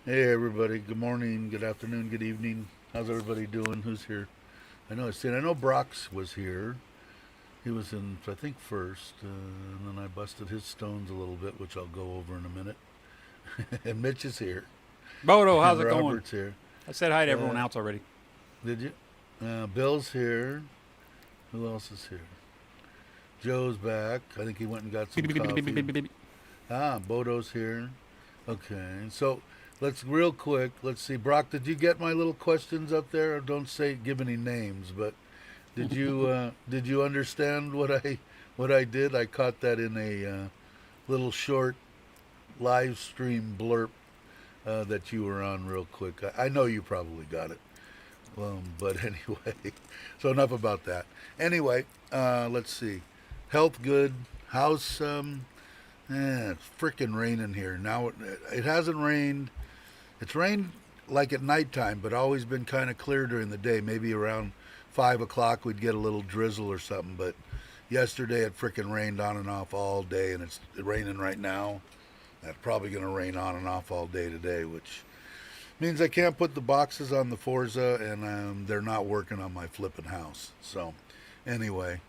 Hey everybody, good morning, good afternoon, good evening. How's everybody doing? Who's here? I know Brock's was here. He was in, I think, first, and then I busted his stones a little bit, which I'll go over in a minute. And Mitch is here, Bodo, how's and it going? Robert's here. I said hi to everyone Uh, else already. did you? Bill's here. Who else is here? Joe's back. I think he went and got some coffee. Bodo's here. Okay, so let's real quick. Let's see, Brock. Did you get my little questions up there? Don't say give any names, but did you understand what I did? I caught that in a little short live stream blurb that you were on real quick. I know you probably got it. But anyway, so enough about that. Anyway, let's see. Health good. House. It's freaking raining here now. It hasn't rained. It's rained like at nighttime, but always been kind of clear during the day. Maybe around 5 o'clock we'd get a little drizzle or something. But yesterday it freaking rained on and off all day, and it's raining right now. That's probably going to rain on and off all day today, which means I can't put the boxes on the Forza, and they're not working on my flipping house. So anyway,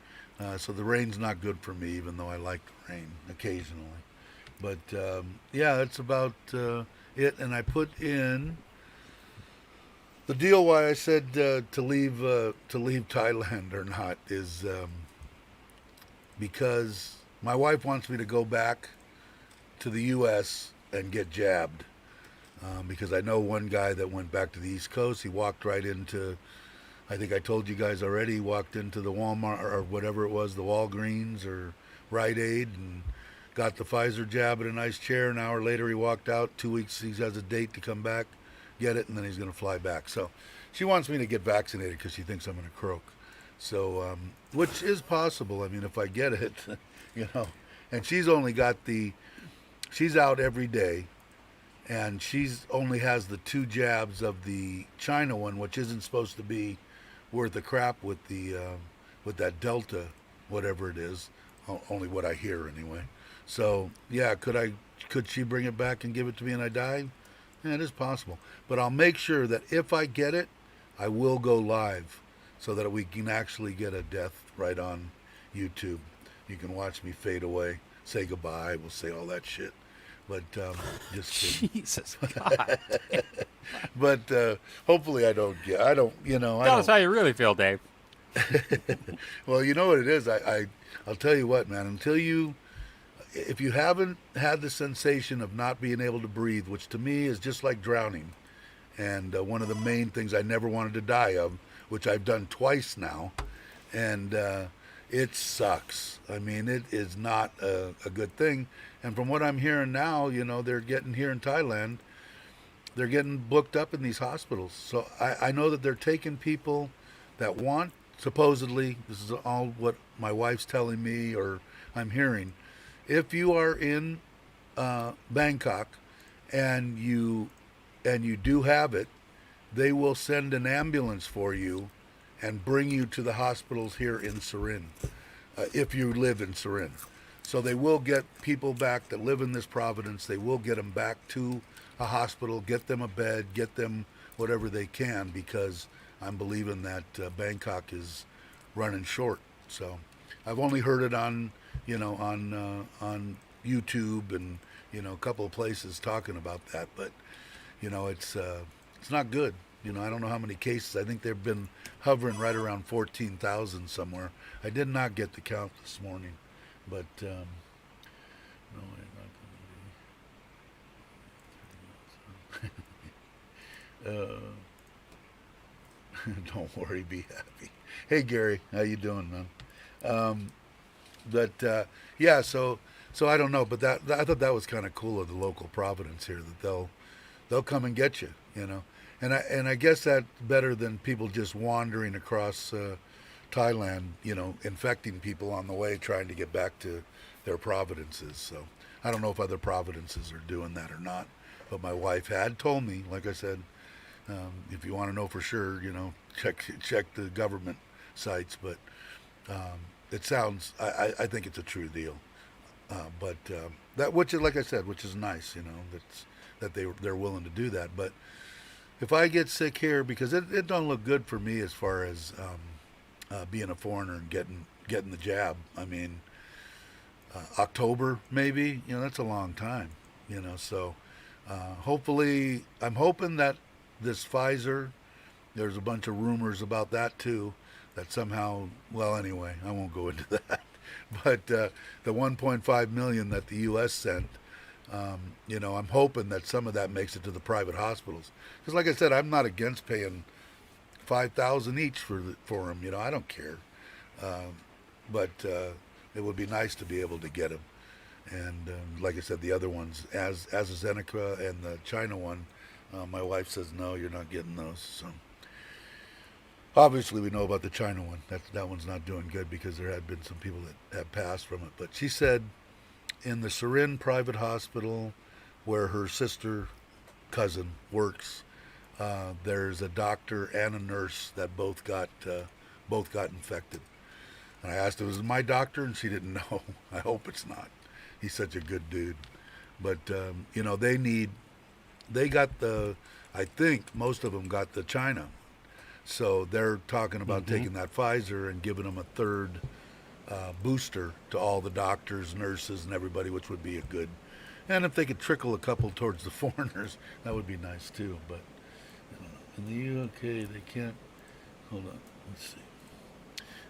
so the rain's not good for me, even though I like the rain occasionally. But yeah, that's about it. And I put in the deal why I said to leave Thailand or not is because my wife wants me to go back to the U.S. and get jabbed. Because I know one guy that went back to the East Coast. He walked right into, I think I told you guys already, he walked into the Walmart or whatever it was, the Walgreens or Rite Aid, and got the Pfizer jab in a nice chair. An hour later, he walked out. 2 weeks, he has a date to come back, get it, and then he's going to fly back. So she wants me to get vaccinated because she thinks I'm going to croak. So, which is possible. I mean, if I get it, you know, and she's out every day, and she's only has the two jabs of the China one, which isn't supposed to be worth a crap with that Delta, whatever it is. Only what I hear anyway. So yeah, could she bring it back and give it to me and I die? Yeah, it is possible. But I'll make sure that if I get it, I will go live so that we can actually get a death right on YouTube. You can watch me fade away, say goodbye, we'll say all that shit. But just kidding. Jesus God. But hopefully I don't get. I don't. I Tell us don't. how you really feel, Dave. Well, you know what it is. I'll tell you what, man. If you haven't had the sensation of not being able to breathe, which to me is just like drowning, and one of the main things I never wanted to die of, which I've done twice now, and it sucks. I mean, it is not a good thing. And from what I'm hearing now, they're getting here in Thailand, they're getting booked up in these hospitals. So I know that they're taking people that want, supposedly, this is all what my wife's telling me or I'm hearing. If you are in Bangkok and you do have it, they will send an ambulance for you and bring you to the hospitals here in Surin, if you live in Surin. So they will get people back that live in this province. They will get them back to a hospital, get them a bed, get them whatever they can, because I'm believing that Bangkok is running short. So I've only heard it on YouTube and a couple of places talking about that, but it's not good. I don't know how many cases. I think they've been hovering right around 14,000 somewhere. I did not get the count this morning, but no, I'm not going to. Don't worry, be happy. Hey Gary, how you doing, man? But yeah, so I don't know, but I thought that was kind of cool of the local Providence here, that they'll come and get you, and I guess that's better than people just wandering across Thailand, infecting people on the way, trying to get back to their providences. So I don't know if other providences are doing that or not, but my wife had told me, like I said, if you want to know for sure, check the government sites. But it sounds, I think it's a true deal. But that, which is, like I said, which is nice. That's that they're willing to do that. But if I get sick here, because it don't look good for me as far as being a foreigner and getting the jab. I mean, October maybe, that's a long time, So hopefully, I'm hoping that this Pfizer. There's a bunch of rumors about that too. That somehow, well, anyway, I won't go into that. But the 1.5 million that the U.S. sent. I'm hoping that some of that makes it to the private hospitals. Because, like I said, I'm not against paying $5,000 each for them. I don't care. But it would be nice to be able to get them. And like I said, the other ones, as AstraZeneca and the China one, my wife says no, you're not getting those. So obviously, we know about the China one. That one's not doing good because there had been some people that have passed from it. But she said, in the Surin private hospital where her sister cousin works, there's a doctor and a nurse that both got infected. And I asked her, was it my doctor? And she didn't know. I hope it's not. He's such a good dude. But I think most of them got the China. So they're talking about taking that Pfizer and giving them a third booster to all the doctors, nurses, and everybody, which would be a good. And if they could trickle a couple towards the foreigners, that would be nice too. But in the UK, they can't. Hold on, let's see.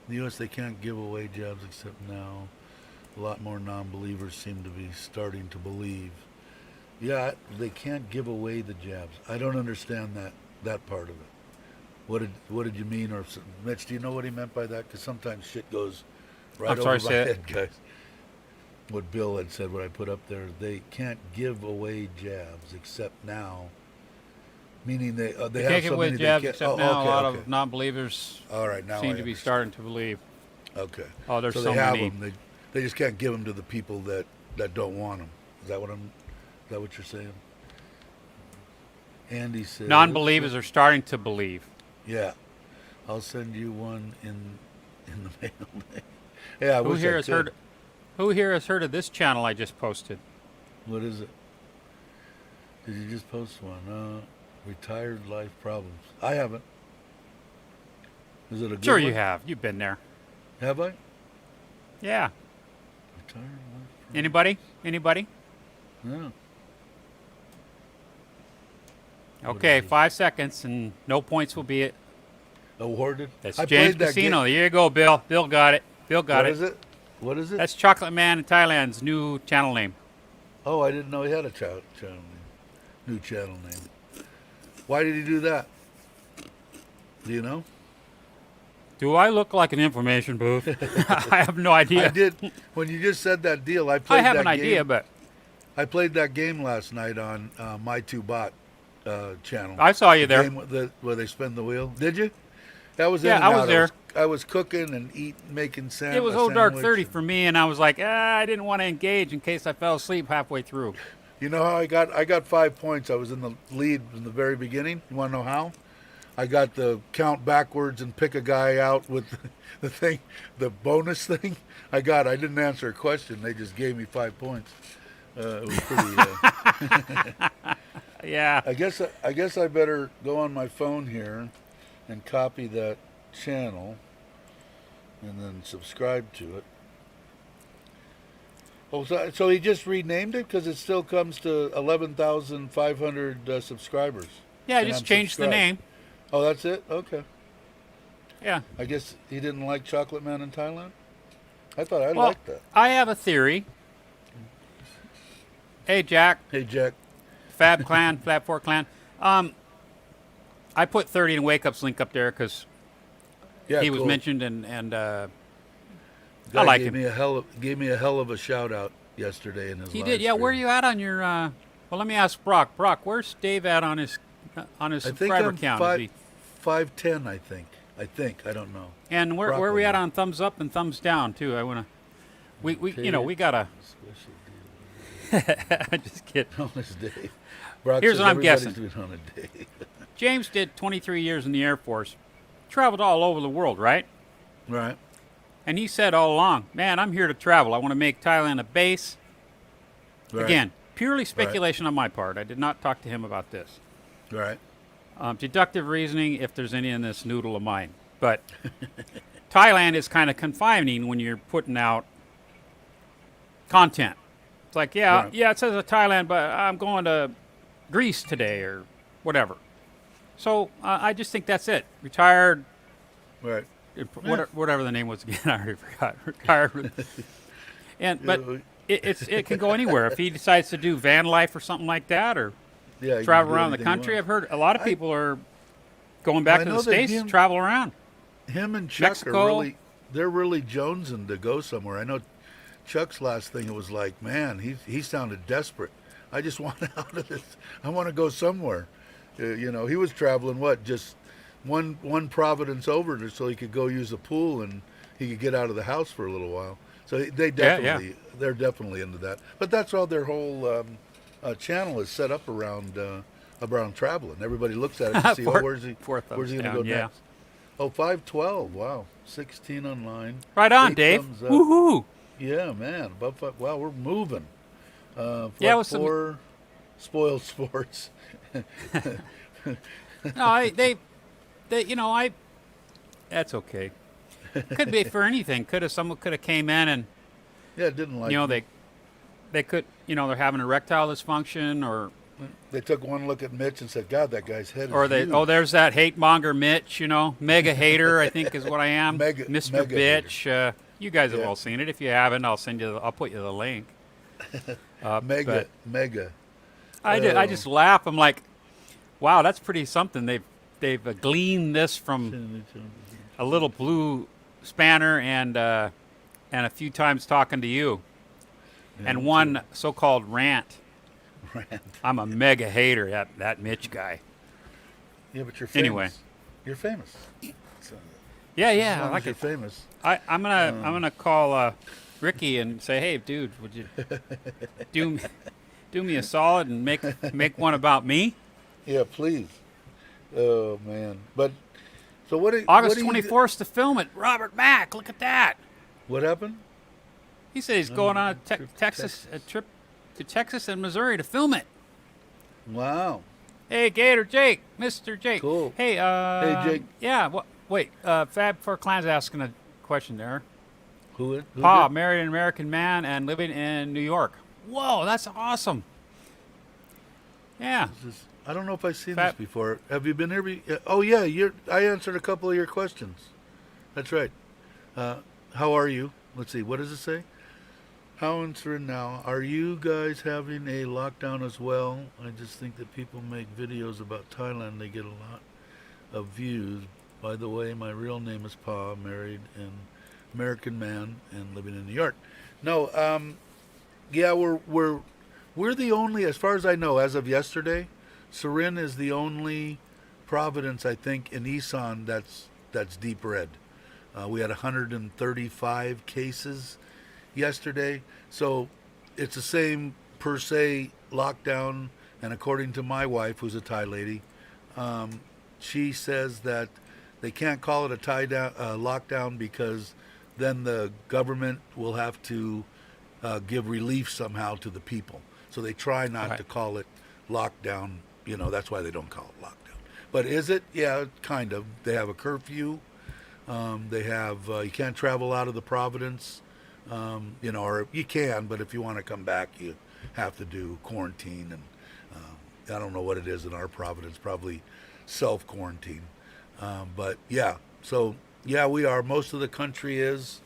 In the US, they can't give away jabs except now. A lot more non-believers seem to be starting to believe. Yeah, they can't give away the jabs. I don't understand that part of it. What did you mean? Or Mitch, do you know what he meant by that? Because sometimes shit goes right over my head, guys. What Bill had said, what I put up there, they can't give away jabs except now. Meaning they have can't give so away many jabs they except now. A lot of non-believers all right, now seem I to be understand. starting to believe. Okay. Oh, there's so so they have many. them. They just can't give them to the people that don't want them. Is that what you're saying? Andy said Non-believers are starting to believe. Yeah, I'll send you one in the mail. Yeah, I Who wish here I has could. heard? Who here has heard of this channel I just posted? What is it? Did you just post one? Retired life problems. I haven't. Is it a good Sure, one? you have. You've been there. Have I? Yeah. Retired life problems. Anybody? No. Okay, 5 seconds and no points will be it. Awarded. That's I James played that Casino. game. There you go, Bill. Bill got it. Bill got What it. is it? What is it? That's Chocolate Man in Thailand's new channel name. Oh, I didn't know he had a channel name. New channel name. Why did he do that? Do you know? Do I look like an information booth? I have no idea. I did. When you just said that deal, I played I have that an idea, game. but I played that game last night on My Two Bot channel. I saw you The there. game where they spin the wheel. Did you? That was Yeah, in and I was out. there. I was cooking and making It was old dark 30 for me, and I was like, I didn't want to engage in case I fell asleep halfway through. You know how I got 5 points. I was in the lead in the very beginning. You want to know how? I got the count backwards and pick a guy out with the thing, the bonus thing. I didn't answer a question. They just gave me 5 points. It was pretty. Yeah. I guess I better go on my phone here and copy that channel and then subscribe to it. Oh, so he just renamed it because it still comes to 11,500 subscribers. Yeah, And just I'm changed the subscribed. name. Oh, that's it? Okay. Yeah. I guess he didn't like Chocolate Man in Thailand? I thought I Well, liked that. I have a theory. Hey, Jack. Hey, Jack. Fab Clan, Fab 4 Clan. I put 30 and Wake Up's link up there because Yeah, he was cool. mentioned, and Guy I like gave him. Gave me a hell of a shout out yesterday in his He live did. Yeah, where are stream. you at on your? Well, let me ask Brock. Brock, where's Dave at on his I think subscriber I'm count? Is he, 510, I think. I don't know. and where are we at on thumbs up and thumbs down too? I wanna. We we gotta. Just kidding. Honest Dave. Brock Here's says what I'm everybody's guessing. doing on a day. James did 23 years in the Air Force, traveled all over the world, right? Right. And he said all along, man, I'm here to travel. I want to make Thailand a base. Right. Again, purely speculation on my part. I did not talk to him about this. Right. Deductive reasoning, if there's any in this noodle of mine. But Thailand is kind of confining when you're putting out content. It's like, Right. yeah, it says Thailand, but I'm going to Greece today or whatever. So I just think that's it. Retired, Right. whatever the name was again, I already forgot. Retired. But it can go anywhere. If he decides to do van life or something like that, or Yeah. you travel can do around the anything you country, want. I've heard a lot of people are going back I to know the that States to travel around. Him and Chuck Mexico. they're really jonesing to go somewhere. I know Chuck's last thing, it was like, man, he sounded desperate. I just want out of this. I want to go somewhere. He was traveling, just one Providence over so he could go use the pool and he could get out of the house for a little while. So they're definitely into that. But that's all their whole channel is set up around traveling. Everybody looks at it to see, where's he going to go next? Oh, 512. Wow. 16 online. Right on, 8 Dave. thumbs up. Woohoo! Yeah, man. Above 5. Wow, we're moving. With some. Four, spoiled sports. No, that's okay. Could be for anything. Someone could have came in and Yeah, didn't like me. they could they're having erectile dysfunction or They took one look at Mitch and said, God, that guy's head is huge. there's that hate monger Mitch, mega hater I think is what I am. Mr. mega Bitch. You guys have Yeah. all seen it. If you haven't, I'll put you the link. Mega. I just laugh. I'm like, wow, that's pretty something. They've gleaned this from a little blue spanner and a few times talking to you, and one so-called rant. I'm a mega hater. That Mitch guy. Yeah, but you're famous. Anyway. You're famous. So, Yeah, as I long like as you're it. famous. I'm gonna call Ricky and say, hey, dude, would you do me a solid and make one about me? Yeah, please. Oh, man. But, so August 24th to film it. Robert Mack, look at that. What happened? He said he's going on a trip to Texas and Missouri to film it. Wow. Hey, Gator Jake, Mr. Jake. Cool. Hey, Hey, Jake. Yeah, wait, Fab for Clan's asking a question there. Who Pa, did? married an American man and living in New York. Whoa, that's awesome. Yeah. I don't know if I've seen Fab- this before. Have you been here? Oh, yeah. I answered a couple of your questions. That's right. How are you? Let's see. What does it say? How answering now? Are you guys having a lockdown as well? I just think that people make videos about Thailand. They get a lot of views. By the way, my real name is Pa, married an American man and living in New York. No, yeah, we're the only, as far as I know, as of yesterday, Surin is the only Providence, I think, in Isan that's deep red. We had 135 cases yesterday, so it's the same per se lockdown. And according to my wife, who's a Thai lady, she says that they can't call it a lockdown because then the government will have to give relief somehow to the people. So they try not to call it lockdown. That's why they don't call it lockdown. But is it? Yeah, kind of. They have a curfew. They have you can't travel out of the Providence. Or you can, but if you want to come back, you have to do quarantine. And I don't know what it is in our Providence. Probably self-quarantine. But yeah, so yeah, we are. Most of the country is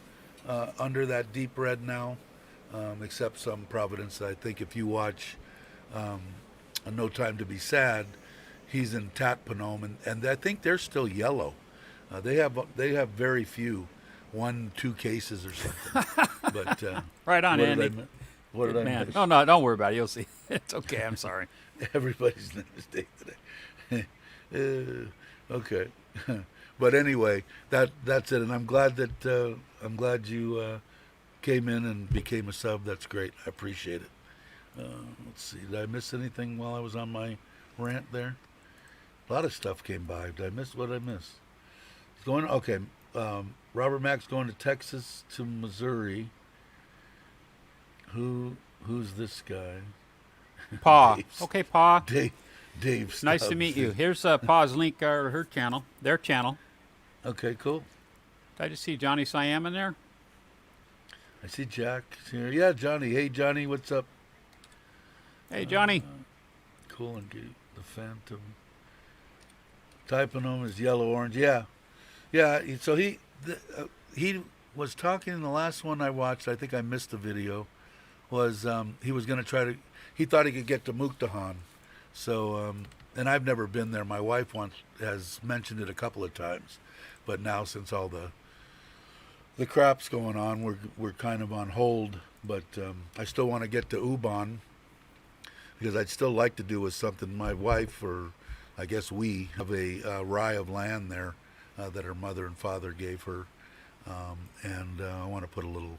under that deep red now, except some Providence. I think if you watch A No Time to Be Sad, he's in Tatpanome, and I think they're still yellow. They have very few, 1-2 cases or something. But Right on, Andy. What did I Man. miss? Oh, no, don't worry about it. You'll see. It's okay. I'm sorry. Everybody's name is Dave today. Okay. But anyway, that's it, and I'm glad you came in and became a sub. That's great. I appreciate it. Let's see. Did I miss anything while I was on my rant there? A lot of stuff came by. What did I miss? Okay. Robert Mack's going to Texas to Missouri. Who's this guy? Pa. Dave's- Okay, Pa. Dave Nice to Stubbs. meet you. Here's Pa's link, or her channel, their channel. Okay, cool. Did I just see Johnny Siam in there? I see Jack here. Yeah, Johnny. Hey, Johnny, what's up? Hey, Johnny. Cool and Gate, the Phantom. Typing them is yellow orange. Yeah, yeah. So he was talking in the last one I watched. I think I missed the video. Was he was going to try to? He thought he could get to Mukdahan. So and I've never been there. My wife has mentioned it a couple of times, but now since all the crap's going on, we're kind of on hold. But I still want to get to Ubon because I'd still like to do with something. My wife, or I guess we, have a rye of land there that her mother and father gave her, and I want to put a little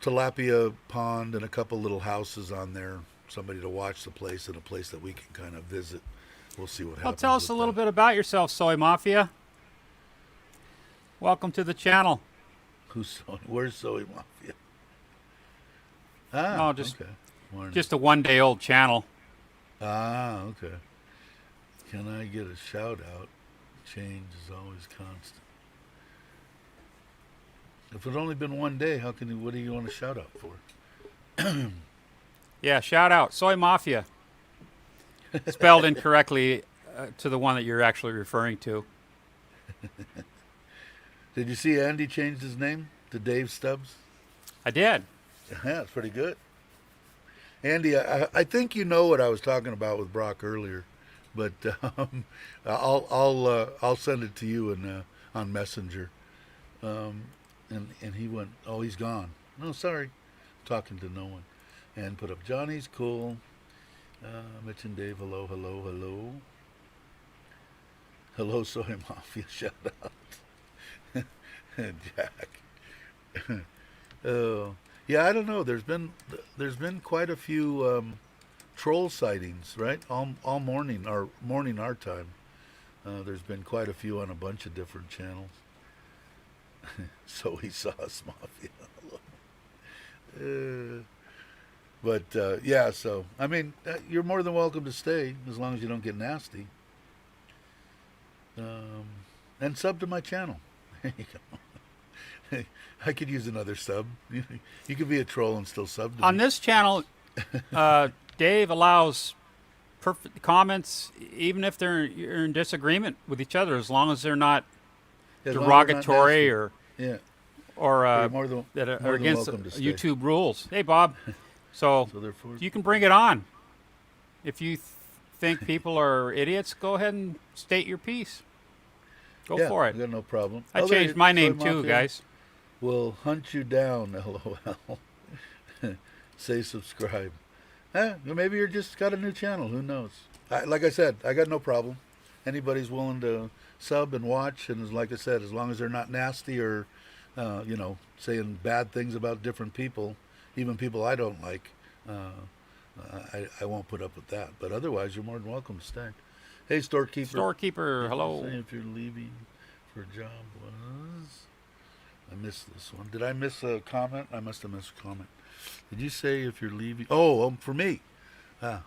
tilapia pond and a couple little houses on there. Somebody to watch the place and a place that we can kind of visit. We'll see what happens. Well, tell us a little bit about yourself, Soy Mafia. Welcome to the channel. Where's Soy Mafia? Oh, just okay. Morning. just a one-day-old channel. Okay. Can I get a shout out? Change is always constant. If it's only been one day, what do you want to shout out for? Yeah, shout out Soy Mafia. Spelled incorrectly to the one that you're actually referring to. Did you see Andy changed his name to Dave Stubbs? I did. Yeah, it's pretty good. Andy, I think you know what I was talking about with Brock earlier, but I'll send it to you on Messenger. And he went, oh, he's gone. No, sorry, talking to no one. And put up Johnny's cool. Mitch and Dave, hello, hello, hello. Hello, Soy Mafia, shout out. Jack. Oh, yeah, I don't know. There's been quite a few troll sightings, right? All morning, or morning our time. There's been quite a few on a bunch of different channels. So he saw us, Mafia. But yeah, so I mean, you're more than welcome to stay as long as you don't get nasty. And sub to my channel. There you go. I could use another sub. You could be a troll and still sub to On me. this channel, Dave allows perfect comments, even if you're in disagreement with each other, as long as they're not As long as they're not derogatory nasty. or Yeah. or More than- that more are than against welcome to stay. YouTube rules. Hey, Bob. So So therefore, you can bring it on. If you think people are idiots, go ahead and state your piece. Go yeah, for I it. got no problem. I Okay, changed my Soy name too, Mafia guys. will hunt you down, LOL. Say subscribe. Maybe you're just got a new channel. Who knows? Like I said, I got no problem. Anybody's willing to sub and watch, and like I said, as long as they're not nasty or, saying bad things about different people, even people I don't like, I won't put up with that. But otherwise, you're more than welcome to stay. Hey, storekeeper. Storekeeper, hello. Say if you're leaving for a job was. I missed this one. Did I miss a comment? I must have missed a comment. Did you say if you're leaving? Oh, for me. Yeah.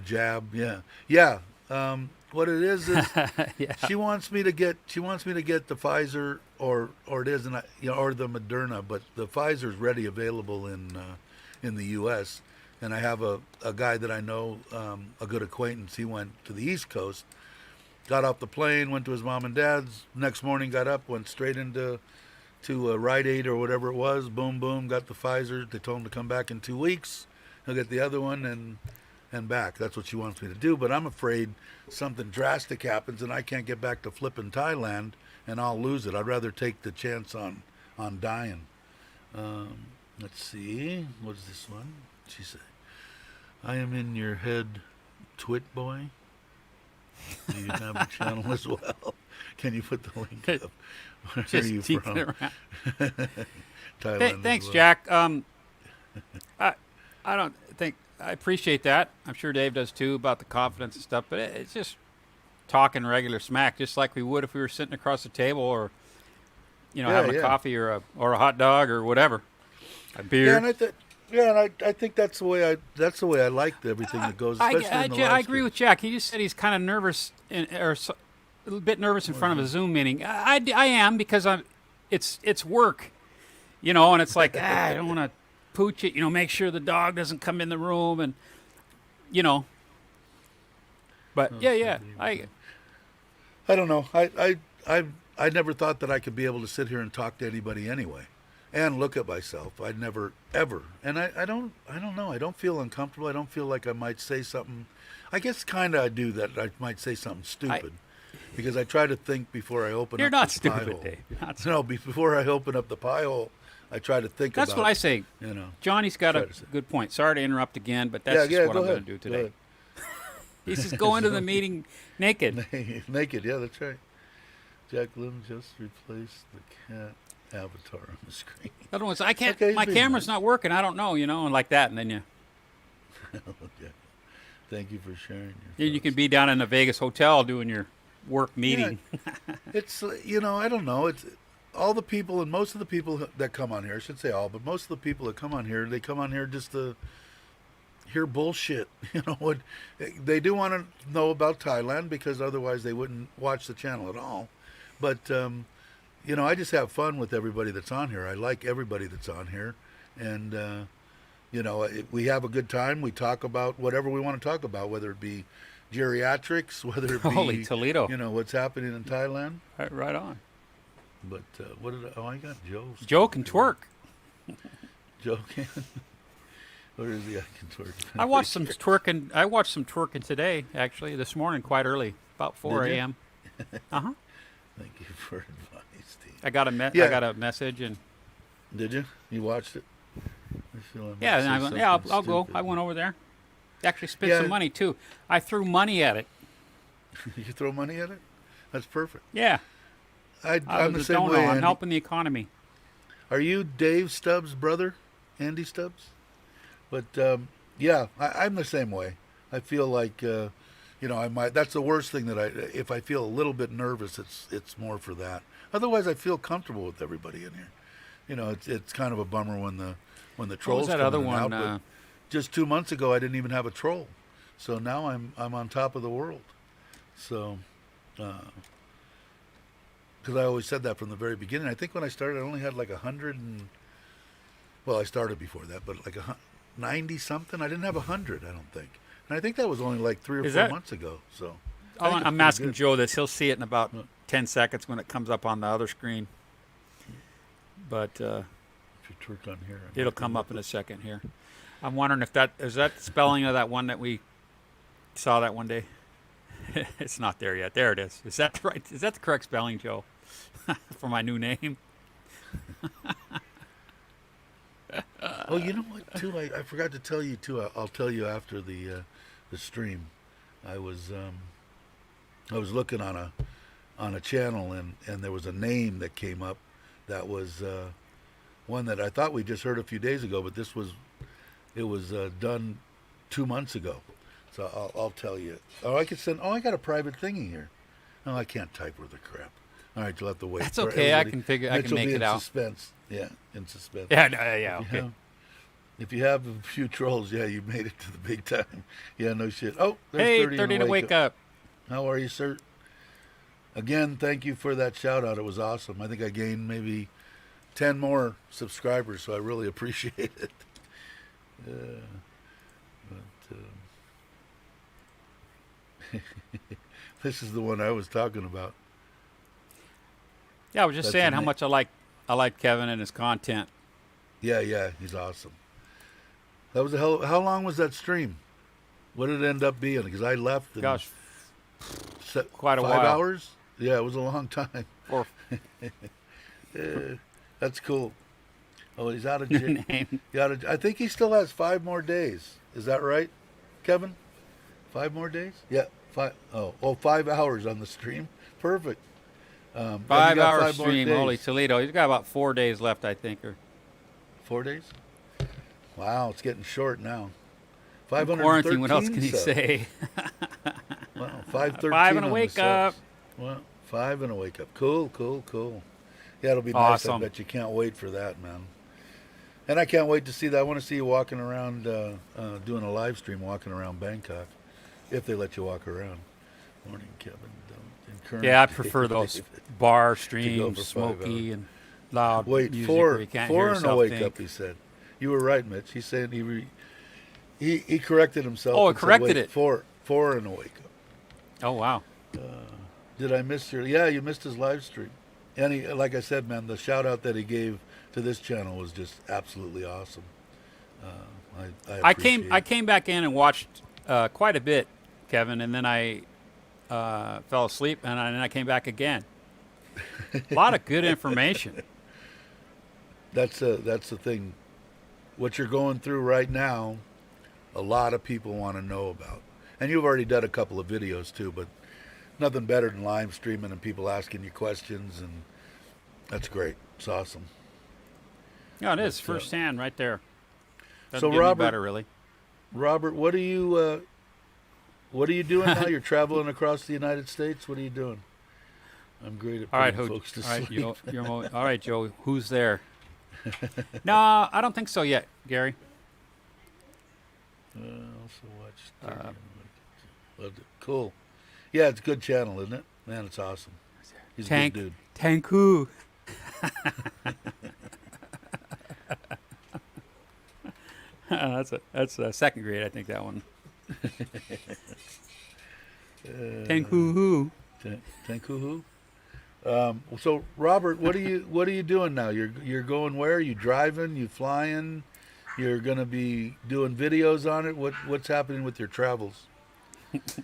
Jab, yeah. What it is Yeah. she wants me to get the Pfizer or it is, or the Moderna, but the Pfizer's ready, available in the U.S. And I have a guy that I know, a good acquaintance. He went to the East Coast, got off the plane, went to his mom and dad's. Next morning, got up, went straight into Rite Aid or whatever it was. Boom, boom, got the Pfizer. They told him to come back in 2 weeks. He'll get the other one and back. That's what she wants me to do. But I'm afraid something drastic happens and I can't get back to flipping Thailand and I'll lose it. I'd rather take the chance on dying. Let's see. What's this one? She said, I am in your head, twit boy. Do you have a channel as well? Can you put the link up? Where are you keep from? it around. Thailand. Thanks, as well. Jack. I don't think I appreciate that. I'm sure Dave does too, about the confidence and stuff. But it's just talking regular smack, just like we would if we were sitting across the table, or having a coffee or a hot dog or whatever, a beer. Yeah, and Yeah, and I think that's the way I like everything that goes, especially in the live I agree stream. with Jack. He just said he's kind of nervous, a little bit nervous in front of a Zoom meeting. I am because it's work, and it's like I don't want to pooch it, make sure the dog doesn't come in the room, and you know. But yeah, I don't know. I never thought that I could be able to sit here and talk to anybody anyway, and look at myself. I'd never ever, and I don't know. I don't feel uncomfortable. I don't feel like I might say something. I guess kind of I do that. I might say something stupid because I try to think before I open you're up not the stupid, pie hole. Dave. You're not No, before I open up the pie hole, I try to think That's about. what I say. Johnny's got a good point. Sorry to interrupt again, but that's just what I'm going to do today. He's just going to the meeting naked. Naked, yeah, that's right. Jacqueline just replaced the cat avatar on the screen. Other ones, I can't. Okay, my camera's not working. I don't know, and like that, and then you. Okay. Thank you for sharing. Then you can be down in a Vegas hotel doing your work meeting. Yeah, it's I don't know. It's all the people and most of the people that come on here. I should say all, but most of the people that come on here, they come on here just to hear bullshit. What they do want to know about Thailand because otherwise they wouldn't watch the channel at all. But I just have fun with everybody that's on here. I like everybody that's on here, and we have a good time. We talk about whatever we want to talk about, whether it be geriatrics, whether it be Holy Toledo, what's happening in Thailand. Right on. But I got Joe. Joe can twerk. Joe can. Where is he? I can twerk. I watched some twerking. I watched some twerking today, actually, this morning, quite early, about 4 a.m. Thank you for advice, Steve. I got a message, and did you? You watched it? I'll go. I went over there. Actually spent some money too. I threw money at it. You throw money at it? That's perfect. Yeah. I'm the same way. I'm helping the economy. Are you Dave Stubbs' brother, Andy Stubbs? But I'm the same way. I feel like I might. That's the worst thing if I feel a little bit nervous, it's more for that. Otherwise, I feel comfortable with everybody in here. It's kind of a bummer when the trolls. What was that other one? Just 2 months ago, I didn't even have a troll, so now I'm on top of the world. So, because I always said that from the very beginning. I think when I started, I only had like 100 and. Well, I started before that, but like 90 something. I didn't have 100, I don't think. And I think that was only like 3 or 4 months ago. So I'm asking Joe this. He'll see it in about 10 seconds when it comes up on the other screen. But if you twerk on here, it'll come up in a second here. I'm wondering if that is the spelling of that one that we saw that one day. It's not there yet. There it is. Is that right? Is that the correct spelling, Joe, for my new name? Oh, you know what? Too, I forgot to tell you too. I'll tell you after the stream. I was looking on a channel and there was a name that came up that was one that I thought we just heard a few days ago, but it was done 2 months ago. So I'll tell you. I could send. I got a private thingy here. No, I can't type worth the crap. All right, you'll have to wait. That's okay. I can figure. I can make it out. Suspense. Yeah, in suspense. Yeah. Okay. If you have a few trolls, you made it to the big time. Yeah, no shit. Oh, there's hey, 30 to wake up. How are you, sir? Again, thank you for that shout out. It was awesome. I think I gained maybe 10 more subscribers, so I really appreciate it. This is the one I was talking about. Yeah, I was just saying how much I like Kevin and his content. Yeah, he's awesome. That was how long was that stream? What did it end up being? Because I left. Gosh, quite a while. 5 hours? Yeah, it was a long time. Yeah, that's cool. Oh, he's out of jail. I think he still has 5 more days. Is that right, Kevin? 5 more days? Yeah, 5. 5 hours on the stream. Perfect. 5 hour stream. Holy Toledo. He's got about 4 days left, I think, or 4 days. Wow, it's getting short now. Quarantine. What else can he say? Wow, 5:13. 5 and a wake up. Well, 5 and a wake up. Cool. Yeah, it'll be awesome. Nice. I bet you can't wait for that, man. And I can't wait to see that. I want to see you walking around, doing a live stream, walking around Bangkok, if they let you walk around. Morning, Kevin. Don't Yeah, I encourage prefer those David bar to go streams, for 5 hours. smoky and loud Wait, music where four, you can't hear four and a yourself wake think. up. He said, "You were right, Mitch." He's saying he corrected himself. Oh, it and said, corrected wait, it. Four and a wake up. Oh, wow. Did I miss your? Yeah, you missed his live stream. And he, like I said, man, the shout out that he gave to this channel was just absolutely awesome. I I appreciate came back in and watched quite a bit, Kevin, and then I fell asleep, and then I came back again. A lot of good information. That's the thing. What you're going through right now, a lot of people want to know about. And you've already done a couple of videos too, but nothing better than live streaming and people asking you questions, and that's great. It's awesome. Yeah, it is firsthand right there. Doesn't So get any Robert, better, really. Robert, what are you doing now? You're traveling across the United States. What are you doing? I'm great at All right, putting folks to all right, sleep. all right, Joe. Who's there? No, I don't think so yet, Gary. Also watch. Cool. Yeah, it's a good channel, isn't it? Man, it's awesome. He's a good dude. Tanku. That's a second grade, I think that one. Tanku. Tankuhu. So Robert, what are you doing now? You're going where? You driving? You flying? You're gonna be doing videos on it. What's happening with your travels?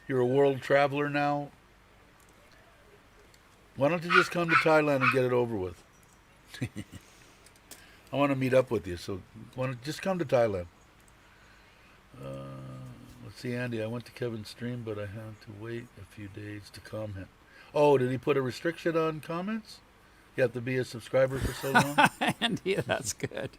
You're a world traveler now. Why don't you just come to Thailand and get it over with? I want to meet up with you, so just come to Thailand. Let's see, Andy. I went to Kevin's stream, but I had to wait a few days to comment. Oh, did he put a restriction on comments? You have to be a subscriber for so long? Andy, that's good.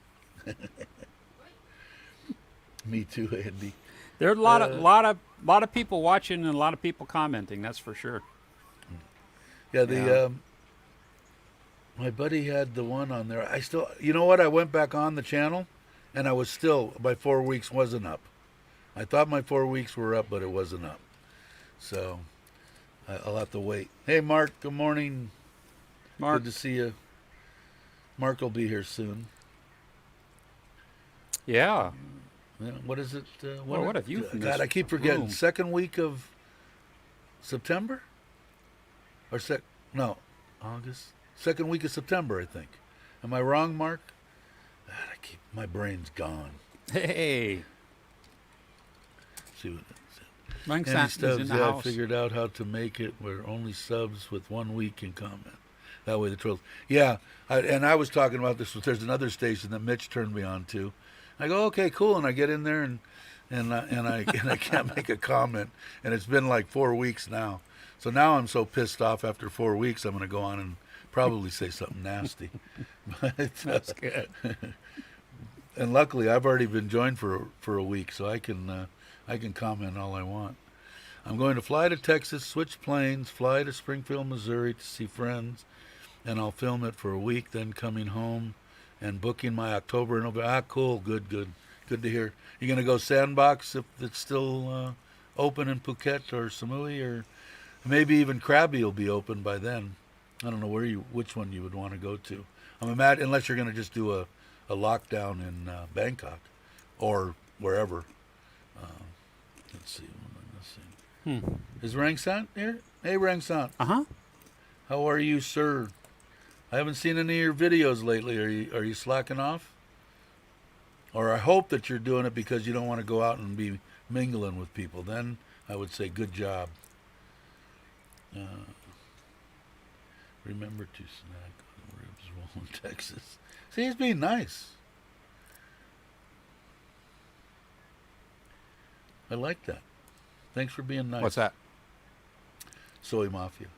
Me too, Andy. There are a lot of people watching and a lot of people commenting. That's for sure. Yeah, my buddy had the one on there. You know what? I went back on the channel, and I was still, my 4 weeks wasn't up. I thought my 4 weeks were up, but it wasn't up. So I'll have to wait. Hey, Mark. Good morning. Mark. Good to see you. Mark will be here soon. Yeah. What is it? What have you? God, I keep forgetting. Room. Second week of September, or August. Second week of September, I think. Am I wrong, Mark? God, my brain's gone. Hey. See what it said. Mike Andy Sampson's in Stubbs, the I house. figured out how to make it where only subs with 1 week can comment. That way the trolls. Yeah, I was talking about this. There's another station that Mitch turned me on to. I go, okay, cool, and I get in there and I can't make a comment, and it's been like 4 weeks now. So now I'm so pissed off. After 4 weeks, I'm going to go on and probably say something nasty. But, That's good. And luckily, I've already been joined for a week, so I can comment all I want. I'm going to fly to Texas, switch planes, fly to Springfield, Missouri to see friends, and I'll film it for a week. Then coming home and booking my October and November. Cool, good to hear. You gonna go Sandbox if it's still open in Phuket or Samui, or maybe even Krabi will be open by then. I don't know which one you would want to go to. I'm mad unless you're gonna just do a lockdown in Bangkok or wherever. Let's see. What am I missing? Is Rang Sant here? Hey, Rang Sant. Uh-huh. How are you, sir? I haven't seen any of your videos lately. Are you slacking off? Or I hope that you're doing it because you don't want to go out and be mingling with people. Then I would say good job. Remember to snack on ribs roll in Texas. See, he's being nice. I like that. Thanks for being nice. What's that? Soy Mafia.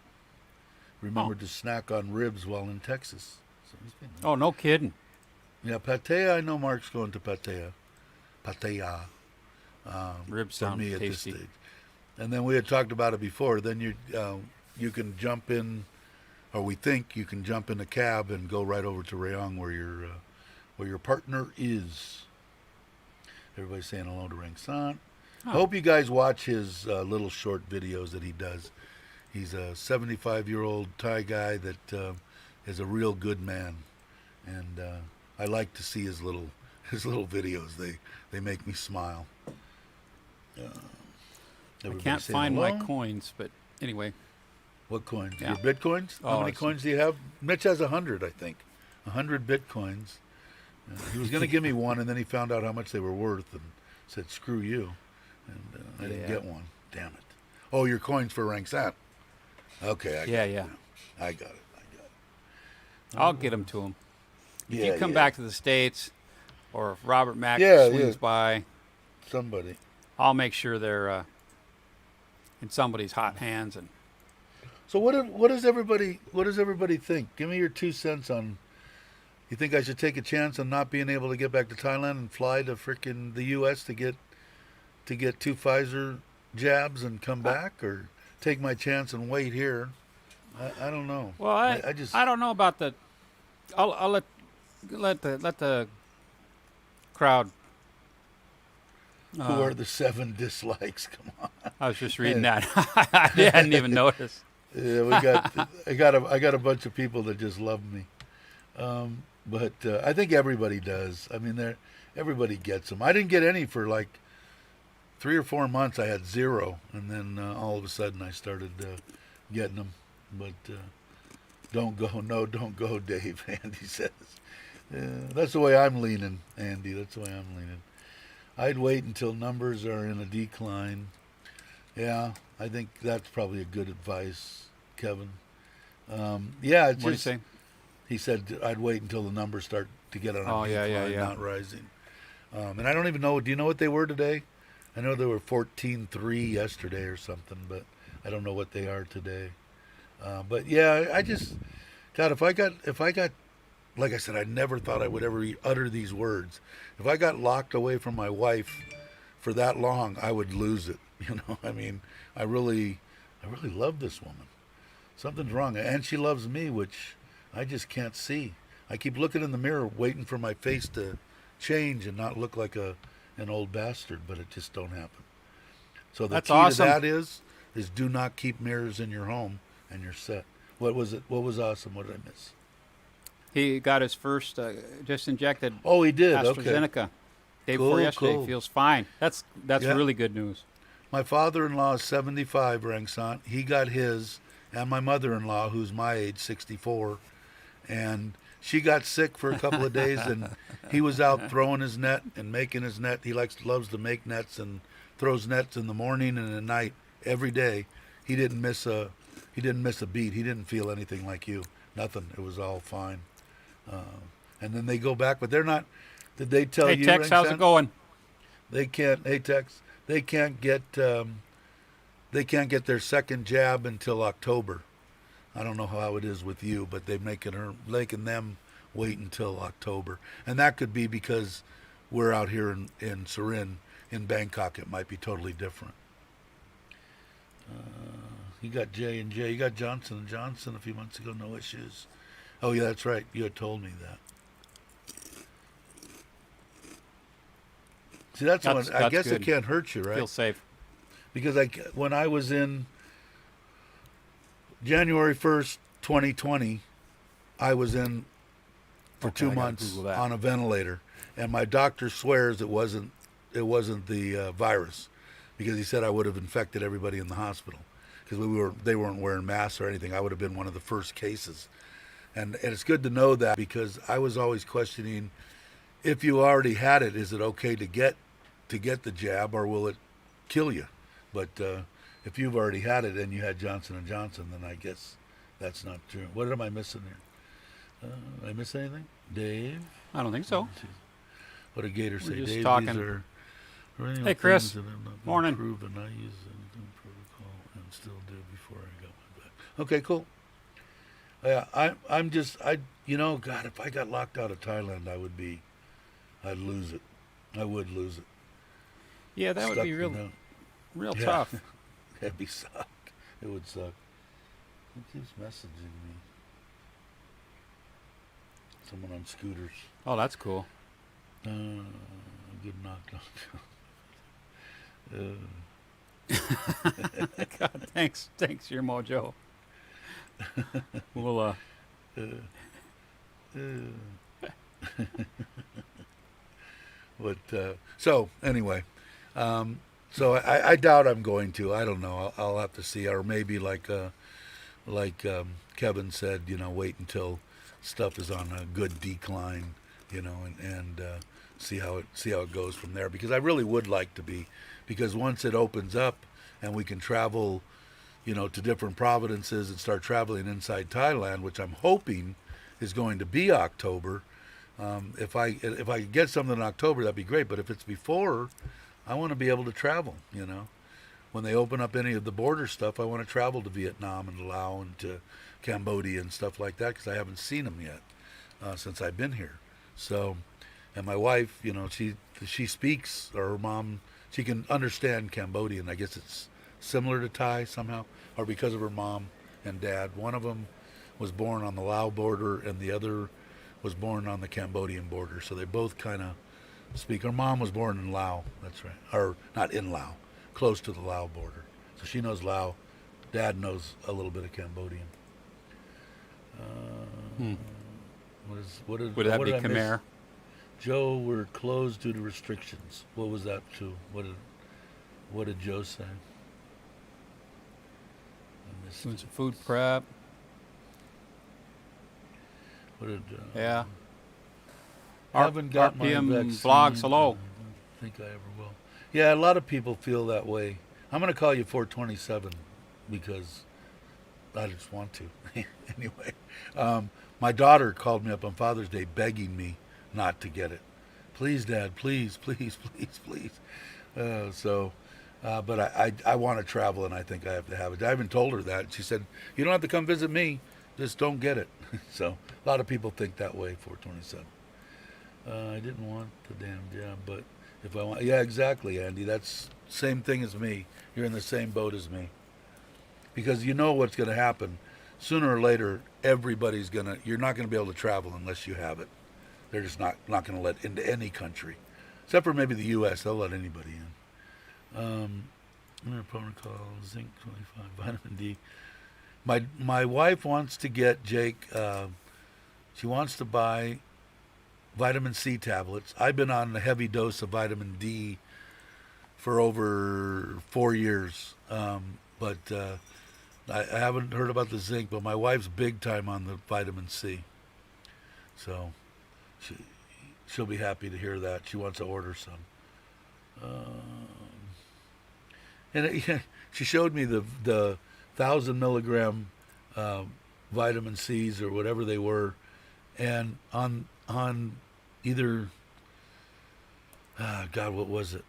Remember to snack on ribs while in Texas. So he's been nice. Oh, no kidding. Yeah, Pattaya, I know Mark's going to Pattaya. Pattaya. Ribs for sound me at this tasty. stage. And then we had talked about it before. Then you can jump in, or we think you can jump in a cab and go right over to Rayong where your partner is. Everybody's saying hello to Rangsant. Huh. Hope you guys watch his little short videos that he does. He's a 75-year-old Thai guy that is a real good man, and I like to see his little videos. They make me smile. I can't find my coins, but anyway. What coins? Yeah. Your Bitcoins? Oh, How many coins do you have? Mitch has 100, I think. 100 Bitcoins. He was going to give me one, and then he found out how much they were worth and said, screw you. And I didn't get one. Damn it. Oh, your coins for Rangsat. Okay. I got it. I'll get them to him. If you come yeah. back to the States, or if Robert Mack swings by, somebody, I'll make sure they're in somebody's hot hands. And so what does everybody think? Give me your 2 cents on. You think I should take a chance on not being able to get back to Thailand and fly to frickin' the U.S. to get 2 Pfizer jabs and come back, or take my chance and wait here? I don't know. Well, I don't know about the. I'll let the crowd. Who are the 7 dislikes? Come on. I was just reading that. I hadn't even noticed. Yeah, I got a bunch of people that just love me. But I think everybody does. I mean, everybody gets them. I didn't get any for like 3 or 4 months. I had 0, and then all of a sudden I started getting them. But don't go, Dave. Andy says. That's the way I'm leaning, Andy. That's the way I'm leaning. I'd wait until numbers are in a decline. Yeah, I think that's probably a good advice, Kevin. Yeah, it's what do you say? He said I'd wait until the numbers start to get on a decline, not rising. And I don't even know. Do you know what they were today? I know they were 14.3 yesterday or something, but I don't know what they are today. But yeah, I just, God, if I got, like I said, I never thought I would ever utter these words. If I got locked away from my wife for that long, I would lose it. You know, I mean, I really love this woman. Something's wrong, and she loves me, which I just can't see. I keep looking in the mirror, waiting for my face to change and not look like an old bastard, but it just don't happen. So the key to that is do not keep mirrors in your home, and you're set. What was it? What was awesome? What did I miss? He got his first, just injected. Oh, he did. AstraZeneca. Okay. Day before yesterday. Cool. Feels fine. That's really good news. My father-in-law is 75, Rangsant. He got his, and my mother-in-law, who's my age, 64, and she got sick for a couple of days, and he was out throwing his net and making his net. He loves to make nets and throws nets in the morning and at night every day. He didn't miss a beat. He didn't feel anything like you. Nothing. It was all fine. And then they go back, but they're not. Did they tell you? Hey Tex, how's it going? They can't. Hey Tex, they can't get their second jab until October. I don't know how it is with you, but they're making them wait until October, and that could be because we're out here in Surin, in Bangkok. It might be totally different. You got J&J. You got Johnson & Johnson a few months ago. No issues. Oh yeah, that's right. You had told me that. See, that's one. I guess good. It can't hurt you, right? Feel safe. Because when I was in January 1st, 2020, I was in for 2 months on a ventilator, and my doctor swears it wasn't the virus, because he said I would have infected everybody in the hospital, because they weren't wearing masks or anything. I would have been one of the first cases, and it's good to know that, because I was always questioning, if you already had it, is it okay to get the jab, or will it kill you? But if you've already had it and you had Johnson & Johnson, then I guess that's not true. What am I missing here? Did I miss anything? Dave? I don't think so. What did Gator say? Just Dave, talking. These are hey, Chris. Morning. Proven. I use the protocol and still do before I got my back. Okay, cool. Yeah, I'm just, God, if I got locked out of Thailand, I'd lose it. I would lose it. Yeah, that would be real tough. That'd be suck. It would suck. Who keeps messaging me? Someone on scooters. Oh, that's cool. Good knock. God, thanks, your mojo. We'll But so anyway, so I doubt I'm going to. I don't know. I'll have to see, or maybe like Kevin said, wait until stuff is on a good decline, and see how it goes from there. Because I really would like to be, because once it opens up and we can travel, to different provinces and start traveling inside Thailand, which I'm hoping is going to be October. If I could get something in October, that'd be great. But if it's before, I want to be able to travel. When they open up any of the border stuff, I want to travel to Vietnam and Laos and to Cambodia and stuff like that, because I haven't seen them yet since I've been here. So, and my wife, she speaks, or her mom, she can understand Cambodian. I guess it's similar to Thai somehow, or because of her mom and dad. One of them was born on the Lao border, and the other was born on the Cambodian border. So they both kind of speak. Her mom was born in Laos, that's right, or not in Laos, close to the Lao border. So she knows Lao. Dad knows a little bit of Cambodian. Would that be Khmer? Joe, we're closed due to restrictions. What was that to? What did Joe say? Doing some food prep. What did? Yeah. Haven't got my RPM vaccine. vlogs, hello. I don't think I ever will. Yeah, a lot of people feel that way. I'm going to call you 427 because I just want to. Anyway, my daughter called me up on Father's Day begging me not to get it. Please, Dad, please, please, please, please. But I want to travel, and I think I have to have it. I haven't told her that. She said, you don't have to come visit me. Just don't get it. So a lot of people think that way, 427. I didn't want the damn job, but if I want... Yeah, exactly, Andy. That's same thing as me. You're in the same boat as me. Because you know what's going to happen. Sooner or later, everybody's going to... You're not going to be able to travel unless you have it. They're just not going to let into any country. Except for maybe the U.S. They'll let anybody in. Protocol, zinc 25, vitamin D. My wife wants to get Jake. She wants to buy vitamin C tablets. I've been on a heavy dose of vitamin D for over 4 years, but I haven't heard about the zinc. But my wife's big time on the vitamin C, so she'll be happy to hear that. She wants to order some. And she showed me the 1,000 milligram vitamin C's or whatever they were, and on either God, what was it?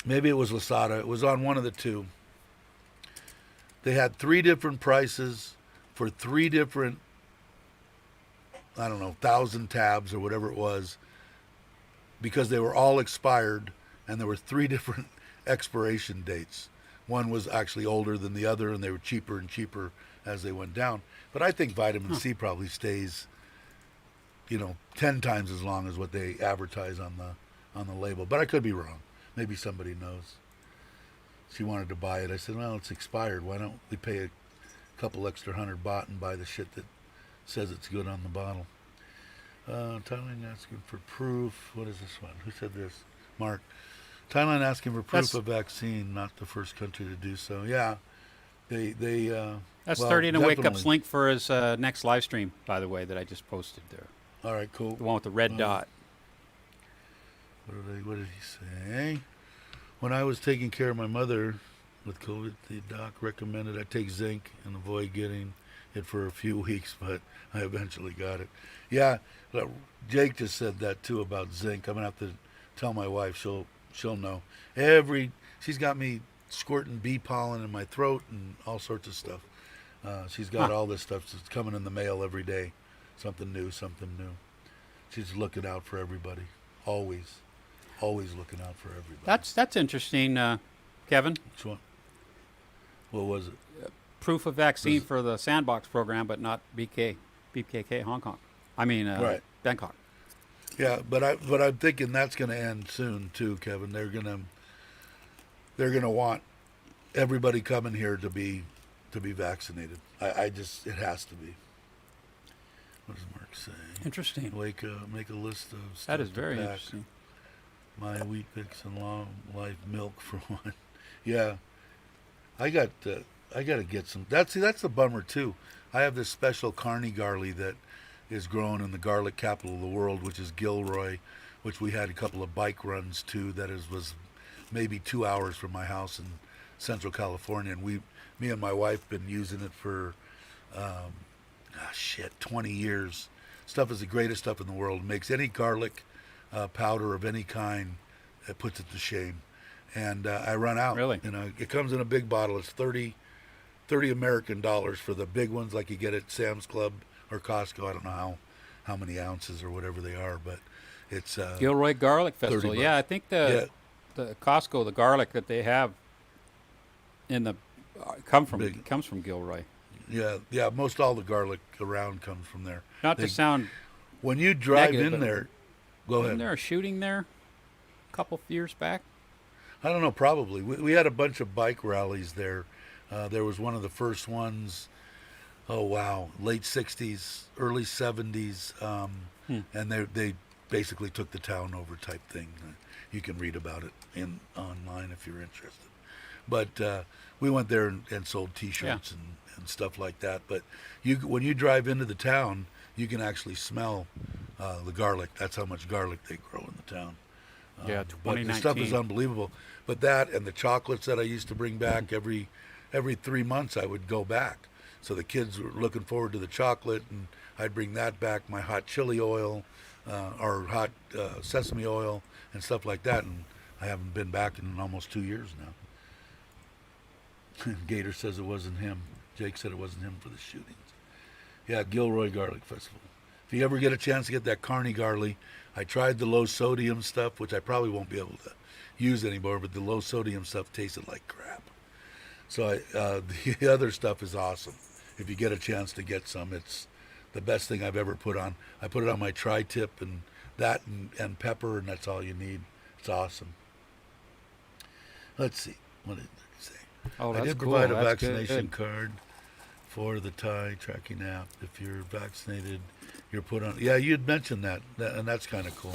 Maybe it was Lasada. It was on one of the two. They had 3 different prices for 3 different, I don't know, 1,000 tabs or whatever it was, because they were all expired, and there were 3 different expiration dates. One was actually older than the other, and they were cheaper and cheaper as they went down. But I think vitamin C probably stays, 10 times as long as what they advertise on the label. But I could be wrong. Maybe somebody knows. She wanted to buy it. I said, well, it's expired. Why don't we pay a couple extra $100 and buy the shit that says it's good on the bottle? Thailand asking for proof. What is this one? Who said this? Mark. Thailand asking for proof of vaccine, not the first country to do so. Yeah, they. That's well, 30 and a Wake Up's definitely. link for his next live stream, by the way, that I just posted there. All right, cool. The one with the red dot. What did he say? When I was taking care of my mother with COVID, the doc recommended I take zinc and avoid getting it for a few weeks, but I eventually got it. Yeah, Jake just said that too about zinc. I'm gonna have to tell my wife. She'll know. She's got me squirting bee pollen in my throat and all sorts of stuff. She's got all this stuff that's coming in the mail every day. Something new. She's looking out for everybody. Always looking out for everybody. That's interesting, Kevin. Which one? What was it? Proof of vaccine for the Sandbox program, but not BKK Hong Kong. I mean, Right. Bangkok. Yeah, but I'm thinking that's going to end soon too, Kevin. They're gonna want everybody coming here to be vaccinated. I just it has to be. What does Mark say? Interesting. Make a list of stuff That is to very pack. interesting. My wheat picks and long life milk for one. Yeah, I got to get some. That's the bummer too. I have this special carney garlic that is grown in the garlic capital of the world, which is Gilroy, which we had a couple of bike runs to. Was maybe 2 hours from my house in Central California, and me and my wife, been using it for 20 years. Stuff is the greatest stuff in the world. It makes any garlic powder of any kind, it puts it to shame. And I run out. Really? It comes in a big bottle. It's 30 American dollars for the big ones, like you get at Sam's Club or Costco. I don't know how many ounces or whatever they are, but it's Gilroy Garlic Festival. $30. Yeah, I think the Costco, the garlic that they have in the comes from Gilroy. Yeah. Most all the garlic around comes from there. Not to sound when you drive negative, in there. Go ahead. Wasn't there a shooting there a couple of years back? I don't know. Probably we had a bunch of bike rallies there. There was one of the first ones. Oh wow, late '60s, early '70s, and they basically took the town over type thing. You can read about it online if you're interested. But we went there and sold T-shirts and stuff like that. But when you drive into the town, you can actually smell the garlic. That's how much garlic they grow in the town. Yeah, But 2019. the stuff is unbelievable. But that and the chocolates that I used to bring back every 3 months, I would go back. So the kids were looking forward to the chocolate, and I'd bring that back. My hot chili oil, or hot sesame oil, and stuff like that. And I haven't been back in almost 2 years now. Gator says it wasn't him. Jake said it wasn't him for the shootings. Yeah, Gilroy Garlic Festival. If you ever get a chance to get that carney garlic, I tried the low sodium stuff, which I probably won't be able to use anymore, but the low sodium stuff tasted like crap. So the other stuff is awesome. If you get a chance to get some, it's the best thing I've ever put on. I put it on my tri-tip and that and pepper, and that's all you need. It's awesome. Let's see. What did it say? Oh, I that's did cool. provide a That's vaccination good. card for the Thai tracking app. If you're vaccinated, you're put on. Yeah, you'd mentioned that and that's kind of cool.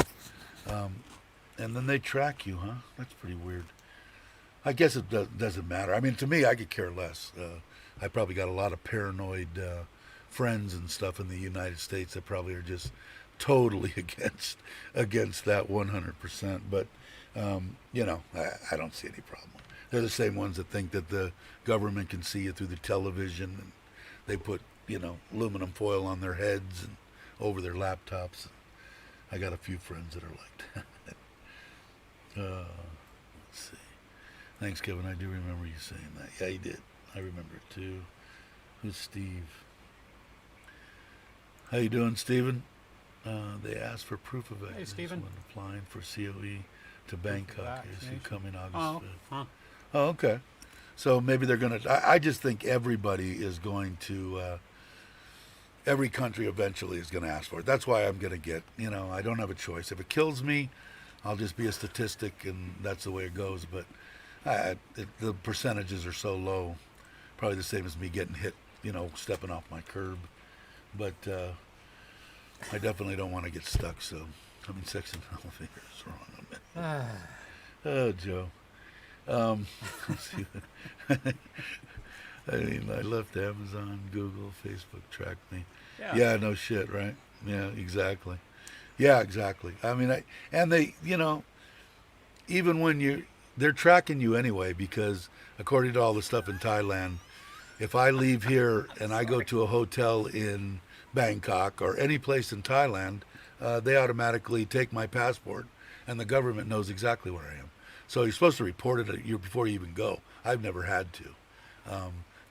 And then they track you, huh? That's pretty weird. I guess it doesn't matter. I mean, to me, I could care less. I probably got a lot of paranoid friends and stuff in the United States that probably are just totally against that 100%. But I don't see any problem. They're the same ones that think that the government can see you through the television, and they put aluminum foil on their heads and over their laptops. I got a few friends that are like that. Let's see. Thanks, Kevin. I do remember you saying that. Yeah, you did. I remember it too. Who's Steve? How you doing, Stephen? They asked for proof of vaccination Stephen. when applying for COE to Bangkok. Is who coming August Oh, 5th? huh. Oh, okay. So maybe they're going to... I just think everybody is going to... every country eventually is going to ask for it. That's why I'm going to get... I don't have a choice. If it kills me, I'll just be a statistic, and that's the way it goes. But the percentages are so low. Probably the same as me getting hit, stepping off my curb. But I definitely don't want to get stuck, so... I'm in sex and elevators. Wrong. Oh, Joe. Let's see. I mean, I left Amazon, Google, Facebook tracked me. Yeah, no shit, right? Yeah, exactly. Yeah, exactly. I mean, they, even when they're tracking you anyway, because according to all the stuff in Thailand, if I leave here and I go to a hotel in Bangkok or any place in Thailand, they automatically take my passport, and the government knows exactly where I am. So you're supposed to report it a year before you even go. I've never had to.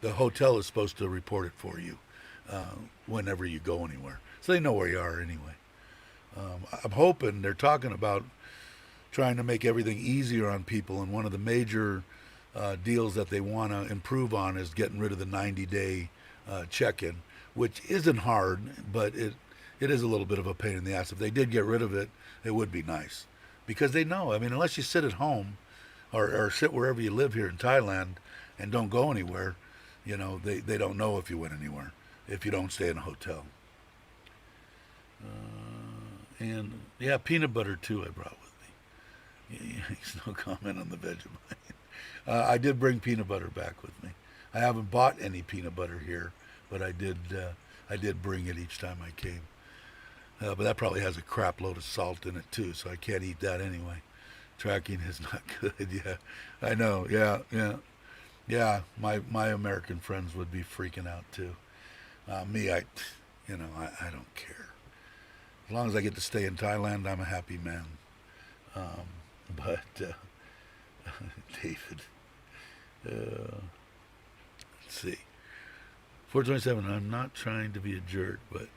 The hotel is supposed to report it for you whenever you go anywhere. So they know where you are anyway. I'm hoping they're talking about trying to make everything easier on people, and one of the major deals that they want to improve on is getting rid of the 90-day check-in, which isn't hard, but it is a little bit of a pain in the ass. If they did get rid of it, it would be nice, because they know. I mean, unless you sit at home, or sit wherever you live here in Thailand, and don't go anywhere, they don't know if you went anywhere if you don't stay in a hotel. And yeah, peanut butter too. I brought with me. Yeah, no comment on the Vegemite. I did bring peanut butter back with me. I haven't bought any peanut butter here, but I did. I did bring it each time I came. But that probably has a crap load of salt in it too, so I can't eat that anyway. Tracking is not good. Yeah, I know. Yeah. My American friends would be freaking out too. Me, I don't care. As long as I get to stay in Thailand, I'm a happy man. But David, let's see. 427. I'm not trying to be a jerk, but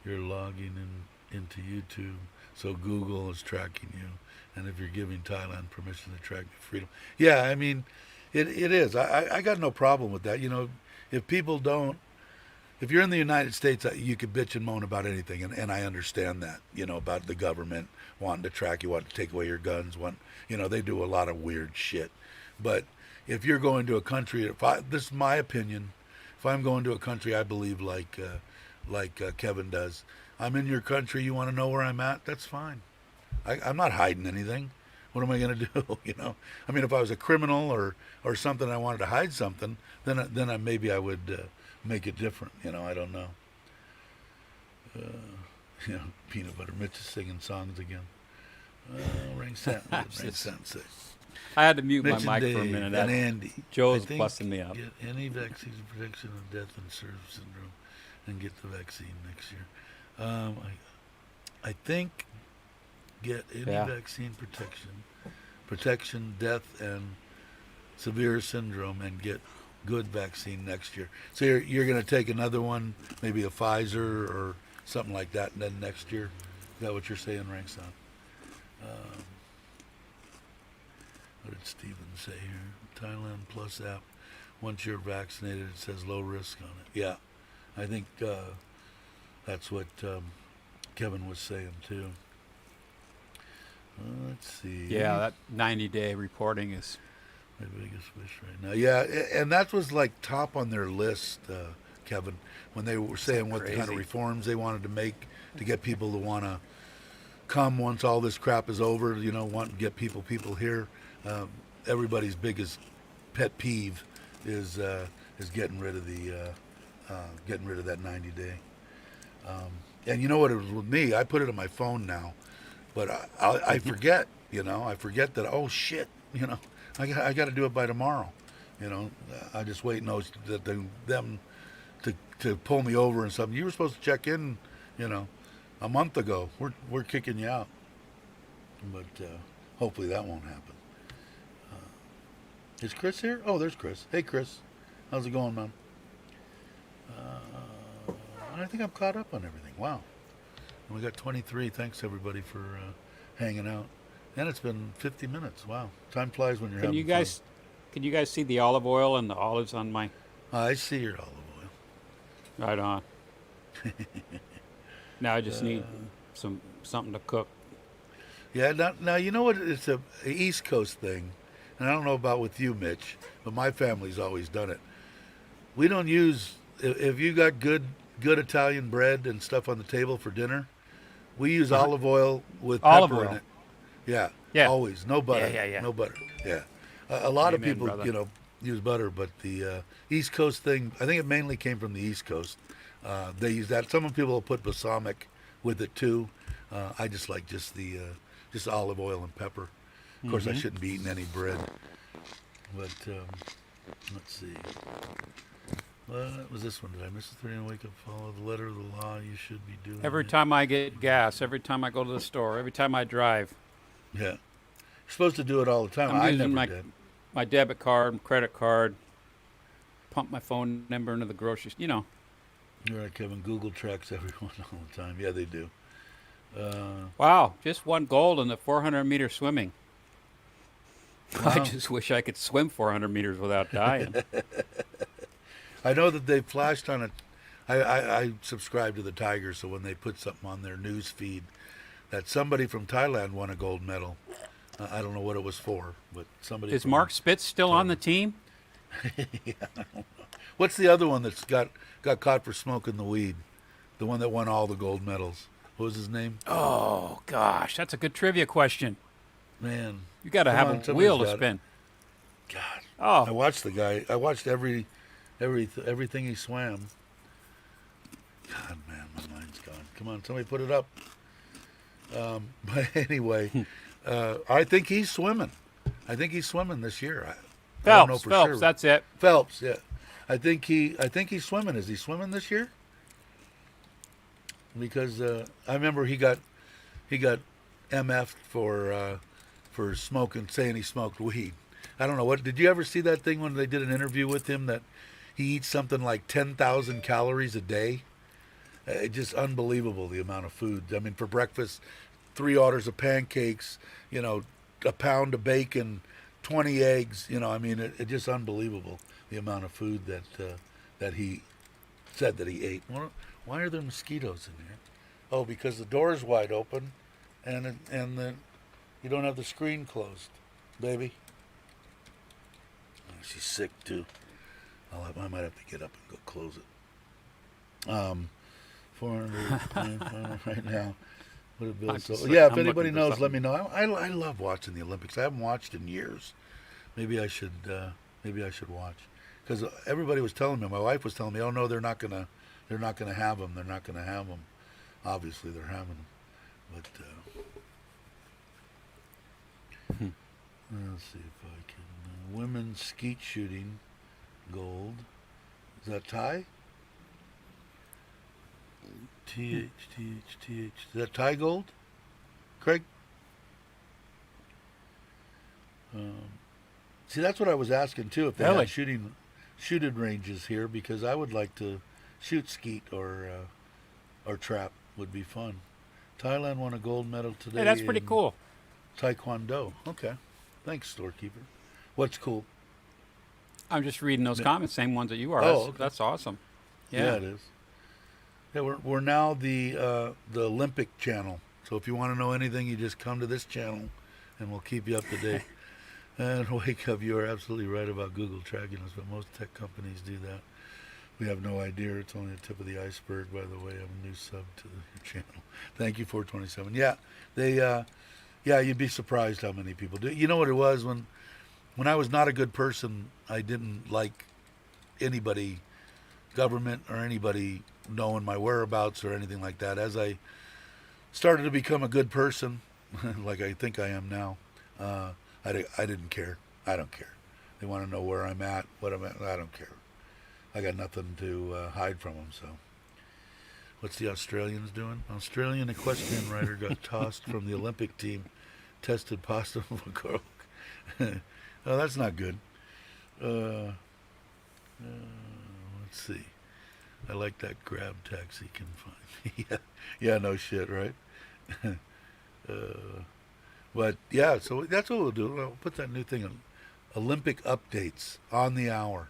you're logging into YouTube, so Google is tracking you, and if you're giving Thailand permission to track your freedom, yeah, I mean, it is. I got no problem with that. If people don't, if you're in the United States, you could bitch and moan about anything, and I understand that. About the government wanting to track you, wanting to take away your guns, they do a lot of weird shit. But if you're going to a country, this is my opinion. If I'm going to a country, I believe like Kevin does. I'm in your country. You want to know where I'm at? That's fine. I'm not hiding anything. What am I going to do? I mean, if I was a criminal or something, I wanted to hide something, then maybe I would make it different. I don't know. Peanut butter. Mitch is singing songs again. Ring sound. I had to mute Mitch my mic and for a Dave minute. and Andy. Joe's I think busting me up. Get any vaccine protection of death and service syndrome, and get the vaccine next year. I think get any vaccine protection, death and severe syndrome, and get good vaccine next year. So you're going to take another one, maybe a Pfizer or something like that, and then next year. Is that what you're saying, Rankson? What did Steven say here? Thailand Plus app. Once you're vaccinated, it says low risk on it. Yeah, I think that's what Kevin was saying too. Let's see. Yeah, that 90-day reporting is my biggest wish right now. Yeah, and that was like top on their list, Kevin, when they were saying what kind of reforms they wanted to make to get people to want to come once all this crap is over. Want to get people here. Everybody's biggest pet peeve is getting rid of that 90-day. And you know what it was with me? I put it on my phone now, but I forget. I forget that. Oh shit! I got to do it by tomorrow. I just wait them to pull me over and something. You were supposed to check in, a month ago. We're kicking you out, but hopefully that won't happen. Is Chris here? Oh, there's Chris. Hey, Chris. How's it going, man? I think I'm caught up on everything. Wow. And we got 23. Thanks, everybody, for hanging out. And it's been 50 minutes. Wow. Time flies when you're having fun. Can you guys see the olive oil and the olives on my... I see your olive oil. Right on. Now I just need something to cook. Yeah, now you know what? It's a East Coast thing. And I don't know about with you, Mitch, but my family's always done it. We don't use, if you got good Italian bread and stuff on the table for dinner, we use olive oil with pepper in it. Yeah. Always. No butter. Yeah. No butter. Yeah. A lot of people, brother. use butter, but the East Coast thing, I think it mainly came from the East Coast. They use that. Some people will put balsamic with it too. I just like just olive oil and pepper. Of course, I shouldn't be eating any bread. But let's see. What was this one? Did I miss the 3 and wake up? Follow the letter of the law. You should be doing Every it. time I get gas, every time I go to the store, every time I drive. Yeah. You're supposed to do it all the time. I'm I using never did. my debit card, credit card, pump my phone number into the grocery store. You're right, Kevin. Google tracks everyone all the time. Yeah, they do. Wow, just won gold in the 400-meter swimming. Wow. I just wish I could swim 400 meters without dying. I know that they flashed on I subscribe to the Tigers, so when they put something on their news feed that somebody from Thailand won a gold medal, I don't know what it was for, but somebody. Is from Mark Spitz still on the team? What's the other one that's got caught for smoking the weed? The one that won all the gold medals. What was his name? Oh gosh, that's a good trivia question. Man, You got to come have on, a somebody's wheel to got it. spin. God, I Oh, watched the guy. I watched everything he swam. God, man, my mind's gone. Come on, somebody put it up. But anyway, I think he's swimming. I think he's swimming this year. I don't know Phelps. for Phelps. sure. That's it. Phelps, yeah. I think he's swimming. Is he swimming this year? Because I remember he got MF'd for smoking, saying he smoked weed. I don't know what. Did you ever see that thing when they did an interview with him that he eats something like 10,000 calories a day? It's just unbelievable the amount of food. I mean, for breakfast, 3 orders of pancakes, a pound of bacon, 20 eggs. I mean, it's just unbelievable the amount of food that he said that he ate. Why are there mosquitoes in here? Oh, because the door is wide open, and then you don't have the screen closed, baby. Oh, she's sick too. I might have to get up and go close it. 400 right now. What a bill. If I'm anybody looking for knows, let something. me know. I love watching the Olympics. I haven't watched in years. Maybe I should watch, because everybody was telling me. My wife was telling me, "Oh no, they're not gonna have them. They're not gonna have them." Obviously, they're having them. But let's see if I can. Women's skeet shooting, gold. Is that Thai? TH. Is that Thai gold? Craig? See, that's what I was asking too. If they Really? had shooting ranges here, because I would like to shoot skeet or trap. Would be fun. Thailand won a gold medal today. Hey, that's pretty in cool. Taekwondo. Okay. Thanks, storekeeper. What's cool? I'm just reading those comments, same ones that you are. Oh, That's, okay. that's awesome. Yeah, Yeah. it is. Yeah, we're now the Olympic channel. So if you want to know anything, you just come to this channel, and we'll keep you up to date. And wake up, you are absolutely right about Google tracking us, but most tech companies do that. We have no idea. It's only the tip of the iceberg. By the way, I have a new sub to your channel. Thank you, 427. Yeah, you'd be surprised how many people do. You know what it was when I was not a good person. I didn't like anybody, government or anybody, knowing my whereabouts or anything like that. As I started to become a good person, like I think I am now, I didn't care. I don't care. They want to know where I'm at, what I'm at. I don't care. I got nothing to hide from them. So, what's the Australians doing? Australian equestrian rider got tossed from the Olympic team, tested positive for coke. Oh, that's not good. Let's see. I like that grab taxi can find. yeah, no shit, right? But yeah, so that's what we'll do. We'll put that new thing on Olympic updates on the hour.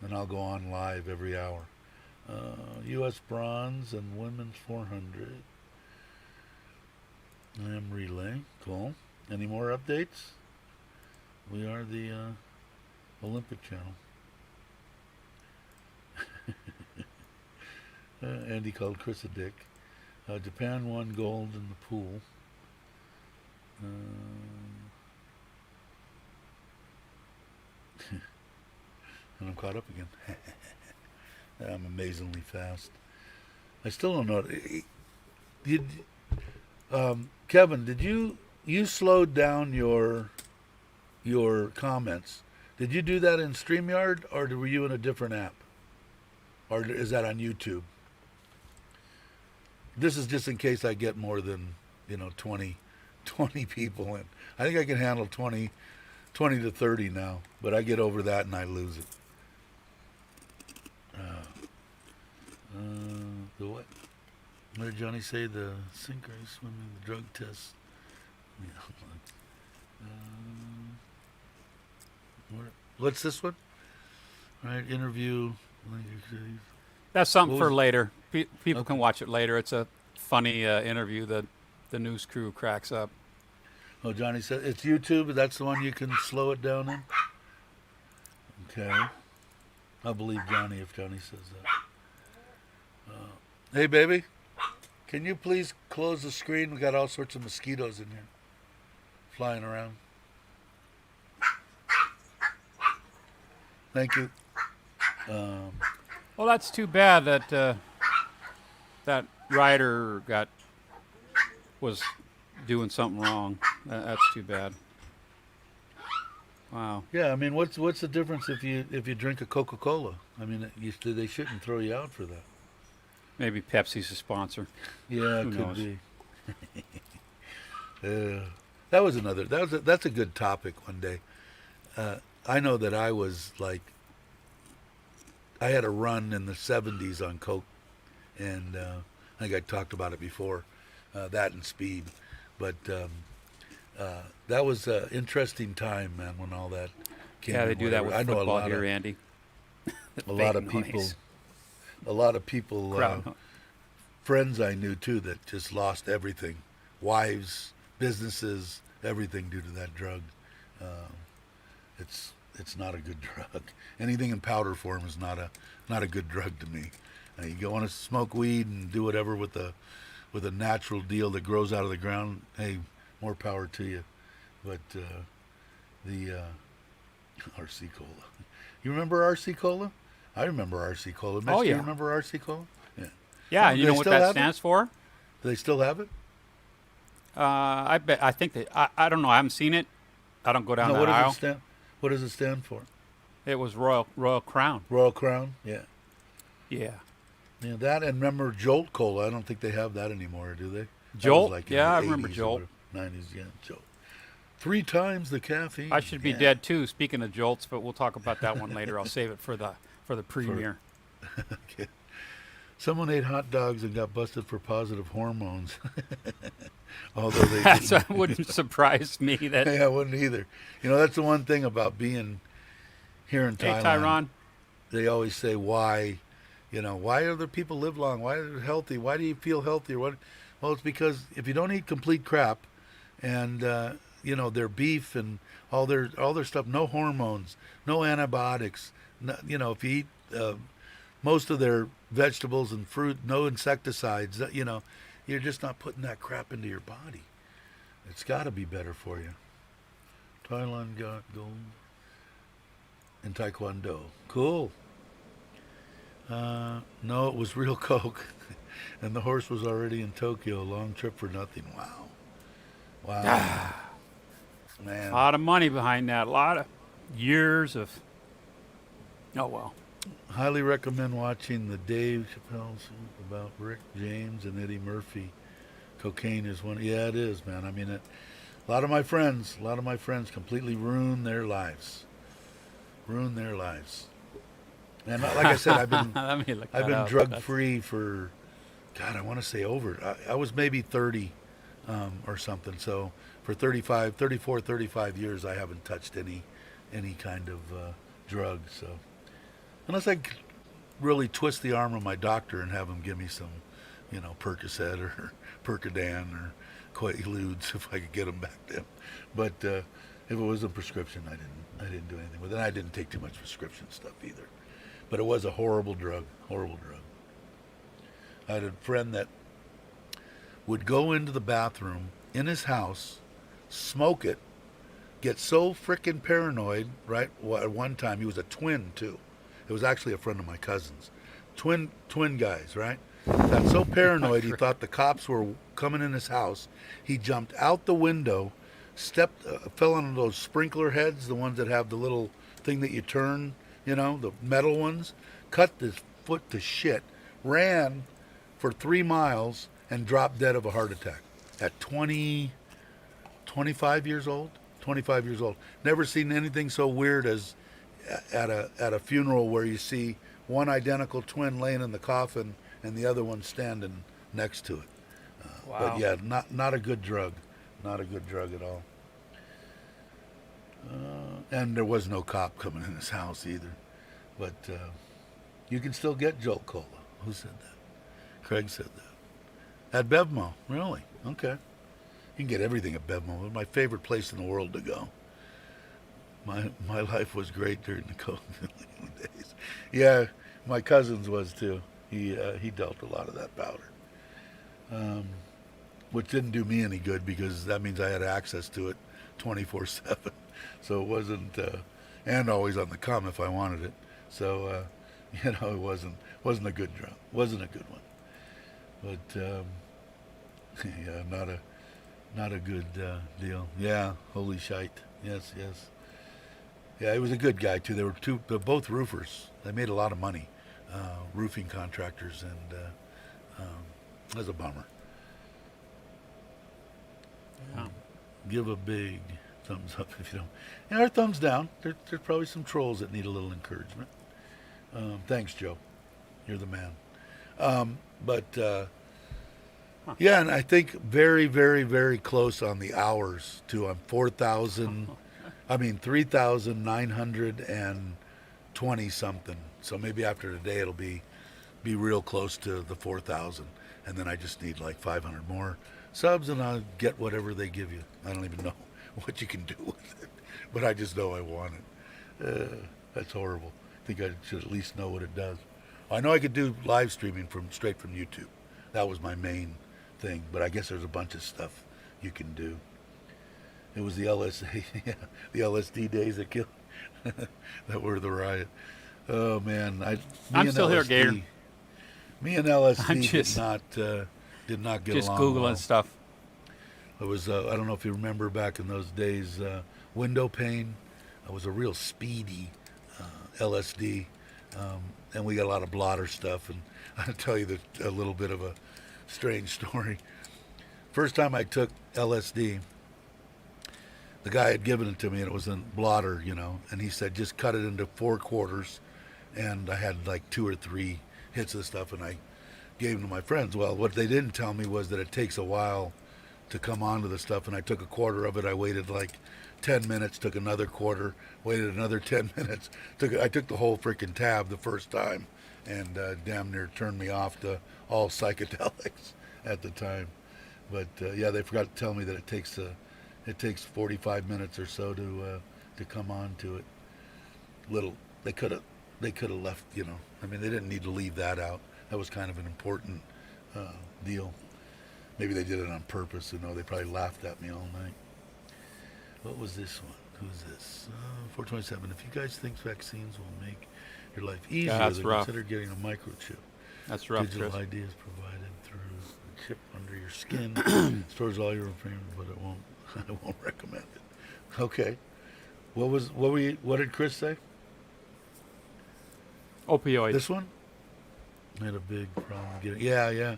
Then I'll go on live every hour. U.S. bronze and women's 400. Relay. Cool. Any more updates? We are the Olympic channel. Andy called Chris a dick. Japan won gold in the pool. And I'm caught up again. I'm amazingly fast. I still don't know. Kevin, did you slowed down your comments? Did you do that in StreamYard, or were you in a different app? Or is that on YouTube? This is just in case I get more than 20 people in. I think I can handle 20 to 30 now, but I get over that and I lose it. The what? What did Johnny say? The sink race, swimming, the drug test. What's this one? All right, interview. That's something What for was- later. People Okay. can watch it later. It's a funny interview that the news crew cracks up. Oh, Johnny said it's YouTube. That's the one you can slow it down in. Okay, I'll believe Johnny if Johnny says that. Hey, baby, can you please close the screen? We got all sorts of mosquitoes in here flying around. Thank you. Well, that's too bad that that rider was doing something wrong. That's too bad. Wow. Yeah, I mean, what's the difference if you drink a Coca-Cola? I mean, they shouldn't throw you out for that. Maybe Pepsi's a sponsor. Yeah, Who it could knows? be. That was another. That's a good topic one day. I know that I was like, I had a run in the '70s on Coke, and I think I talked about it before, that and speed, but that was an interesting time, man, when all that came. Yeah, they in, do that with whatever. I know football here, Andy. a lot of Fake people, noise. a lot of people, Crowd. friends I knew too that just lost everything, wives, businesses, everything due to that drug. Uh, it's not a good drug. Anything in powder form is not a good drug to me. You go want to smoke weed and do whatever with a natural deal that grows out of the ground. Hey, more power to you. But the RC Cola. You remember RC Cola? I remember RC Cola. Mitch, Oh, do you yeah. remember RC Cola? Yeah. Yeah, Do you they know what still that have it? stands for? Do they still have it? I bet. I think that. I don't know. I haven't seen it. I don't go down No. that What does aisle. it stand? What does it stand for? It was Royal Crown. Royal Crown. Yeah. Yeah. Yeah. That and remember Jolt Cola. I don't think they have that anymore, do they? That was Jolt? like in Yeah, the I remember 80s or Jolt. whatever, 90s. Yeah, Jolt. 3 times the caffeine. I should be Yeah. dead too. Speaking of jolts, but we'll talk about that one later. I'll save it for the premiere. Okay. Someone ate hot dogs and got busted for positive hormones. Although they That didn't. wouldn't surprise me. That Yeah, I wouldn't either. You know, that's the one thing about being here in hey, Thailand. Tyron. They always say, why, why other people live long? Why are they healthy? Why do you feel healthy? Or what? Well, it's because if you don't eat complete crap and, their beef and all their stuff, no hormones, no antibiotics, no, if you eat most of their vegetables and fruit, no insecticides, you're just not putting that crap into your body. It's got to be better for you. Thailand got gold in Taekwondo. Cool. No, it was real Coke. And the horse was already in Tokyo. Long trip for nothing. Wow. Wow. A Man. lot of money behind that. A lot of years of. Oh well. Highly recommend watching the Dave Chappelle show about Rick James and Eddie Murphy. Cocaine is one. Yeah, it is, man. I mean, a lot of my friends completely ruined their lives. Ruined their lives. And like I said, I've been Let me look I've that been up. drug That's- free for, God, I want to say over. I was maybe 30 or something. So for 35 years, I haven't touched any kind of drug. So unless I really twist the arm of my doctor and have him give me some, Percocet or Percodan or Quaaludes if I could get them back then. But if it was a prescription, I didn't do anything with it. I didn't take too much prescription stuff either. But it was a horrible drug. I had a friend that would go into the bathroom in his house, smoke it, get so frickin' paranoid, right? Well, at one time, he was a twin, too. It was actually a friend of my cousin's. Twin guys, right? Got so paranoid, he thought the cops were coming in his house. He jumped out the window, fell on those sprinkler heads, the ones that have the little thing that you turn, the metal ones, cut his foot to shit, ran for 3 miles, and dropped dead of a heart attack at 25 years old. 25 years old. Never seen anything so weird as at a funeral where you see one identical twin laying in the coffin and the other one standing next to it. Wow. But yeah, not a good drug. Not a good drug at all. And there was no cop coming in his house either. But you can still get Jolt Cola. Who said that? Craig said that. At Bevmo, really? Okay. You can get everything at Bevmo. It was my favorite place in the world to go. My life was great during the COVID days. Yeah, my cousin's was too. He dealt a lot of that powder, which didn't do me any good because that means I had access to it 24/7. So it wasn't, and always on the come if I wanted it. So it wasn't a good drug. Wasn't a good one. But yeah, not a good deal. Yeah, holy shite. Yes, yes. Yeah, he was a good guy too. They're both roofers. They made a lot of money, roofing contractors, and that was a bummer. Yeah. Give a big thumbs up if you don't. Yeah, or thumbs down. There's probably some trolls that need a little encouragement. Thanks, Joe. You're the man. Yeah, and I think very, very, very close on the hours too. I'm 3,920 something. So maybe after today it'll be real close to the 4,000, and then I just need like 500 more subs, and I'll get whatever they give you. I don't even know what you can do with it, but I just know I want it. That's horrible. I think I should at least know what it does. I know I could do live streaming straight from YouTube. That was my main thing, but I guess there's a bunch of stuff you can do. It was the LSD, yeah, the LSD days that killed, that were the riot. Oh man, I'm still here, Gator. Me and LSD I'm just, did not get just along. Googling well. stuff. It was I don't know if you remember back in those days, window pane. It was a real speedy LSD, and we got a lot of blotter stuff. And I'll tell you a little bit of a strange story. First time I took LSD, the guy had given it to me, and it was a blotter, and he said, just cut it into 4 quarters. And I had like 2 or 3 hits of the stuff, and I gave them to my friends. Well, what they didn't tell me was that it takes a while to come onto the stuff, and I took a quarter of it. I waited like 10 minutes, took another quarter, waited another 10 minutes. I took the whole freaking tab the first time, and damn near turned me off to all psychedelics at the time. But yeah, they forgot to tell me that it takes 45 minutes or so to come on to it. They could have left, I mean, they didn't need to leave that out. That was kind of an important deal. Maybe they did it on purpose. They probably laughed at me all night. What was this one? Who's this? 427. If you guys think vaccines will make your life easier, then consider getting a microchip. That's rough, Digital Chris. ID is provided through a chip under your skin. Stores all your information, but it won't. I won't recommend it. Okay. What did Chris say? Opioids. This one? I had a big problem getting. Yeah.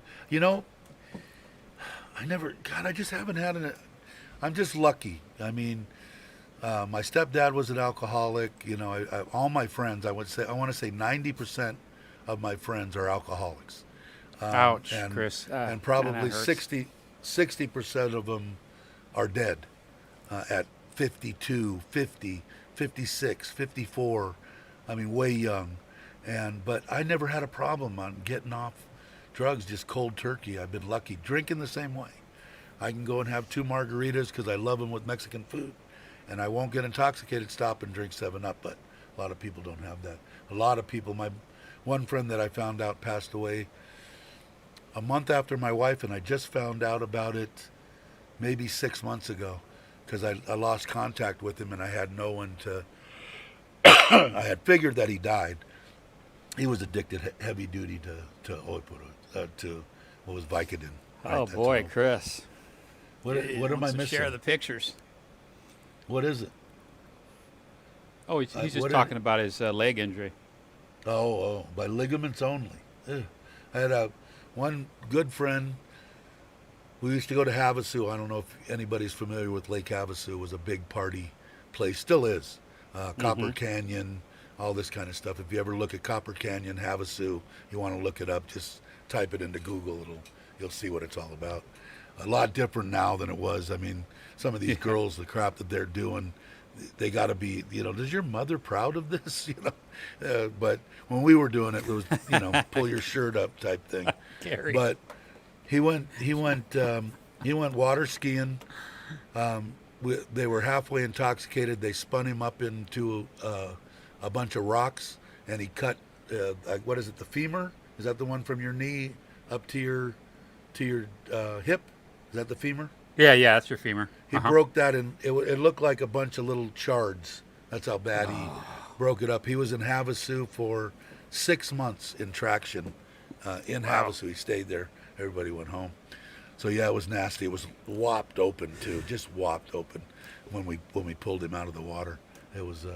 I just haven't had I'm just lucky. I mean, my stepdad was an alcoholic. All my friends, I want to say 90% of my friends are alcoholics. Ouch, Chris. And probably 60% of them are dead at 52, 50, 56, 54. I mean, way young. But I never had a problem on getting off drugs, just cold turkey. I've been lucky. Drinking the same way. I can go and have 2 margaritas because I love them with Mexican food, and I won't get intoxicated, stop and drink 7-Up, but a lot of people don't have that. A lot of people, my one friend that I found out passed away a month after my wife, and I just found out about it maybe 6 months ago because I lost contact with him, and I had no one to, I had figured that he died. He was addicted heavy duty to what was Vicodin. Right? Oh boy, Chris. What am I missing? Share the pictures. What is it? Oh, he's just talking about his leg injury. Oh, by ligaments only. Ugh. I had one good friend. We used to go to Havasu. I don't know if anybody's familiar with Lake Havasu. It was a big party place. Still is. Copper Canyon, all this kind of stuff. If you ever look at Copper Canyon, Havasu, you want to look it up, just type it into Google. You'll see what it's all about. A lot different now than it was. I mean, some of these girls, the crap that they're doing, they got to be, Does your mother proud of this? But when we were doing it, it was, pull your shirt up type thing. Gary. But he went water skiing. They were halfway intoxicated. They spun him up into a bunch of rocks, and he cut what is it? The femur? Is that the one from your knee up to your hip? Is that the femur? Yeah, that's your femur. He broke that, and it looked like a bunch of little shards. That's how bad he broke it up. He was in Havasu for 6 months in traction. In Havasu, he stayed there. Everybody went home. So yeah, it was nasty. It was whopped open too, just whopped open when we pulled him out of the water. It was,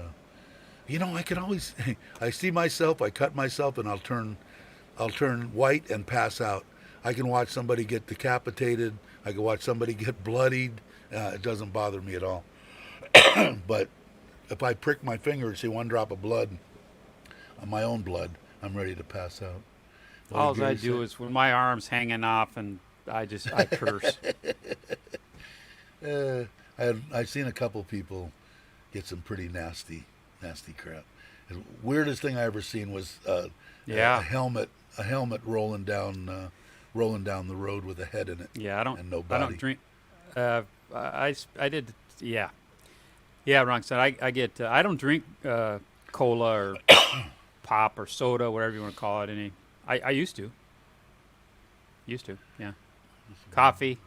I can always, I see myself, I cut myself, and I'll turn white and pass out. I can watch somebody get decapitated. I can watch somebody get bloodied. It doesn't bother me at all. But if I prick my finger and see one drop of blood, my own blood, I'm ready to pass out. All I do is when my arm's hanging off, and I curse. I've seen a couple people get some pretty nasty crap. The weirdest thing I ever seen was a helmet rolling down the road with a head in it. Yeah, I don't. And no body. I don't drink. I did. Yeah. Yeah, wrong side. I don't drink cola or pop or soda, whatever you want to call it. I used to. Yeah. Coffee,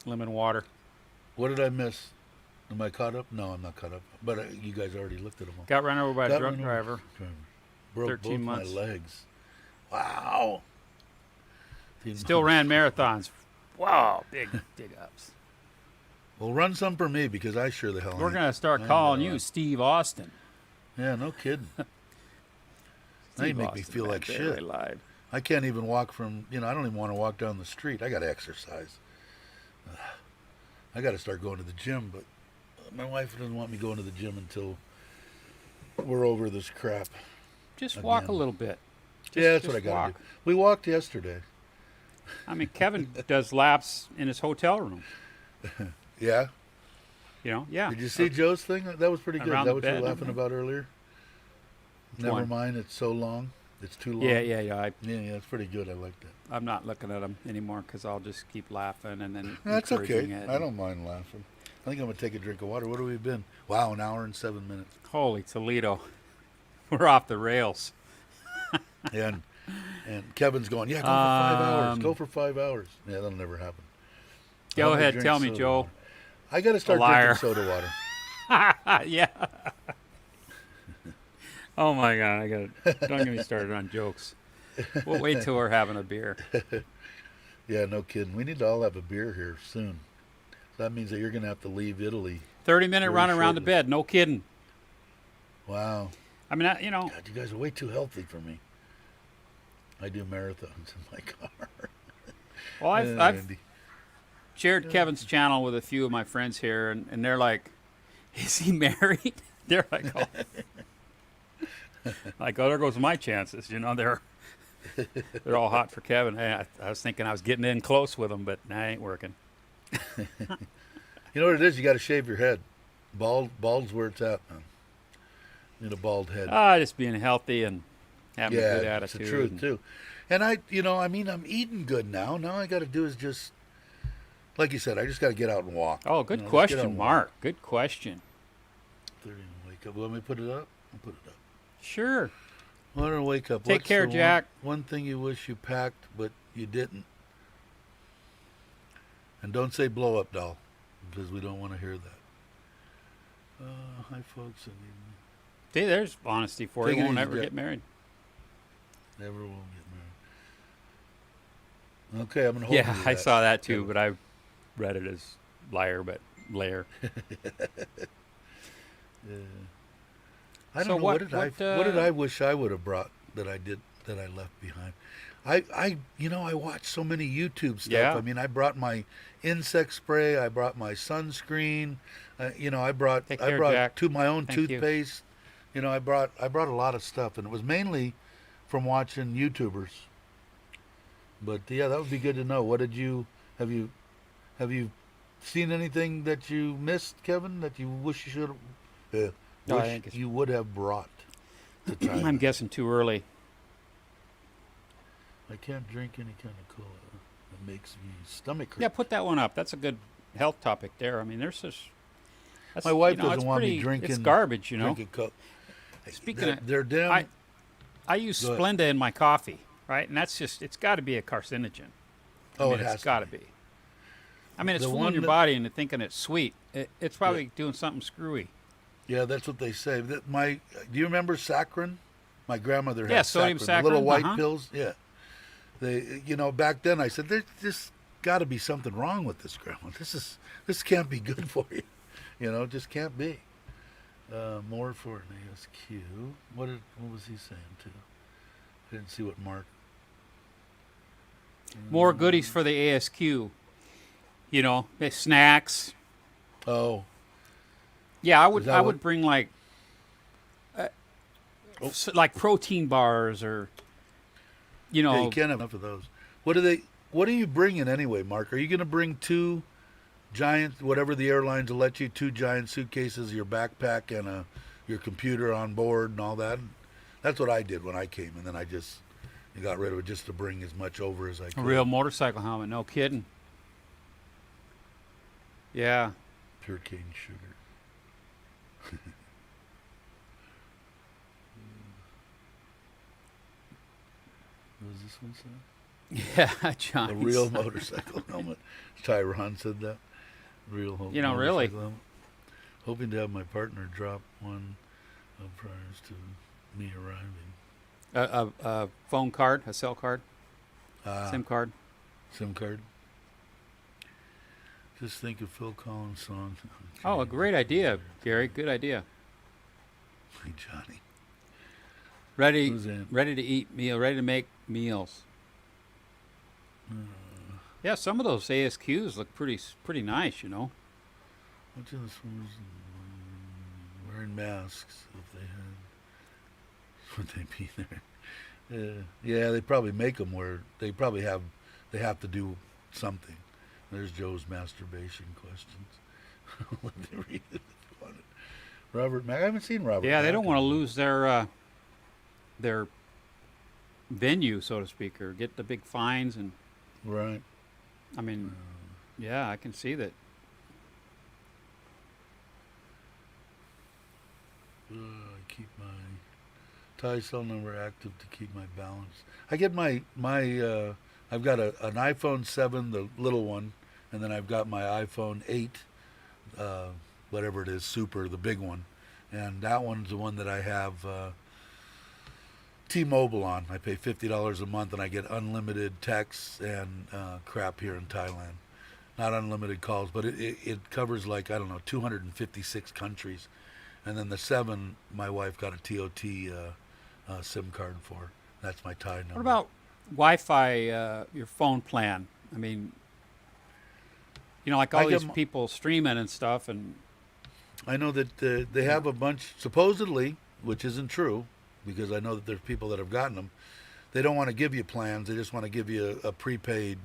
lemon water. What did I miss? Am I caught up? No, I'm not caught up. But you guys already looked at them all. Got run over by a drunk driver. Broke 13 both months. my legs. Wow. Still ran marathons. Wow, big ups. Well, run some for me because I sure the hell We're going to start calling you Steve Austin. Yeah, no kidding. Now you make me feel like shit. Lied. I can't even walk from, I don't even want to walk down the street. I got to exercise. I got to start going to the gym, but my wife doesn't want me going to the gym until we're over this crap. Just walk a little bit. That's what I got to do. We walked yesterday. I mean, Kevin does laps in his hotel room. Yeah? Yeah. Did you see Joe's thing? That was pretty good. Is that what you were bed, laughing about earlier? Never mind, it's so long. It's too long. Yeah. Yeah, it's pretty good. I like that. I'm not looking at him anymore because I'll just keep laughing and then That's okay. it. I don't mind laughing. I think I'm going to take a drink of water. What have we been? Wow, an hour and 7 minutes. Holy Toledo. We're off the rails. And Kevin's going, go for 5 hours. Go for 5 hours. Yeah, that'll never happen. Go ahead. Tell me, Joe. Water. I got to start drinking soda water. Yeah. Oh, my God. Don't get me started on jokes. We'll wait till we're having a beer. Yeah, no kidding. We need to all have a beer here soon. That means that you're going to have to leave Italy. 30-minute run around the bed. No kidding. Wow. I mean, God, you guys are way too healthy for me. I do marathons in my car. Well, I've shared Kevin's channel with a few of my friends here, and they're like, is he married? They're like, oh. There goes my chances. They're all hot for Kevin. Hey, I was thinking I was getting in close with him, but that ain't working. You know what it is? You got to shave your head. Bald's where it's at, man. You need a bald head. Just being healthy and having a good attitude. It's the truth too. And I'm eating good now. Now I got to do is just, like you said, I just got to get out and walk. Oh, good question, Mark. Good question. 30 and wake up. Let me put it up. I'll put it up. Sure. Let her wake up. Take care, Jack. One thing you wish you packed, but you didn't. And don't say blow up doll, because we don't want to hear that. Hi, folks. See, there's honesty for you. Won't ever get married. Never will get married. Okay, I'm going to hold you to that. I saw that too, but I read it as liar, but layer. I don't know. What did I wish I would have brought that I left behind? I watch so many YouTube stuff. Yeah. I mean, I brought my insect spray. I brought my sunscreen. I brought Jack. my own Thank toothpaste. You. I brought a lot of stuff, and it was mainly from watching YouTubers. But yeah, that would be good to know. What did you have you seen anything that you missed, Kevin, that you wish you should have, No, I wish think it's, you would have brought to Thailand? I'm guessing too early. I can't drink any kind of cola. It makes me stomach hurt. Yeah, put that one up. That's a good health topic there. I mean, there's this. That's, My wife you know, doesn't it's want me pretty- drinking. It's garbage, you know. Drinking Coke. Speaking of, they're damn. I use Go ahead. Splenda in my coffee, right? And that's just, it's got to be a carcinogen. I mean, it has it's got to be. I mean, it's The fooling one your that- body into thinking it's sweet. It's probably doing something screwy. Yeah, that's what they say. Do you remember saccharin? My grandmother had Yeah, sodium the little saccharin, white uh-huh. pills. Yeah, back then I said there's just got to be something wrong with this, Grandma. This can't be good for you. It just can't be. More for an ASQ. What was he saying too? I didn't see what Mark. More goodies for the ASQ. You know, snacks. Oh, Yeah, I Is would. that I what- would bring like like protein bars or, you know, yeah, you can't have enough of those. What are you bringing anyway, Mark? Are you going to bring two giant, whatever the airlines will let you, two giant suitcases, your backpack, and your computer on board and all that? That's what I did when I came, and then I got rid of it just to bring as much over as I could. a real motorcycle helmet. No kidding. Yeah. Pure cane sugar. What does this one say? Yeah, John. A real motorcycle helmet. Tyron said that. Real You know, really. motorcycle helmet. Hoping to have my partner drop one prior to me arriving. A phone card, a cell card, Ah, SIM card. SIM card. Just think of Phil Collins' song. Oh, a great idea, Gary. Good idea. Hey, Johnny. Ready, Who's in? ready to eat meal. Ready to make meals. Yeah, some of those ASQs look pretty nice. You know. Which of this one's wearing masks if they had? Would they be there? Yeah, they probably make them where they have to do something. There's Joe's masturbation questions. Let me read it if you want it. Robert Mack. I haven't seen Robert. Yeah, they Mack don't want to in- lose their venue, so to speak, or get the big fines. And Right. I mean, yeah, I can see that. I keep my Thai cell number active to keep my balance. I get my I've got an iPhone 7, the little one, and then I've got my iPhone 8, whatever it is, Super, the big one, and that one's the one that I have T-Mobile on. I pay $50 a month, and I get unlimited texts and crap here in Thailand. Not unlimited calls, but it covers like, I don't know, 256 countries. And then the 7, my wife got a TOT SIM card for. That's my Thai number. What about Wi-Fi? Your phone plan? I mean, you know, like I all get these m- people streaming and stuff, and I know that they have a bunch, supposedly, which isn't true, because I know that there's people that have gotten them. They don't want to give you plans. They just want to give you a prepaid,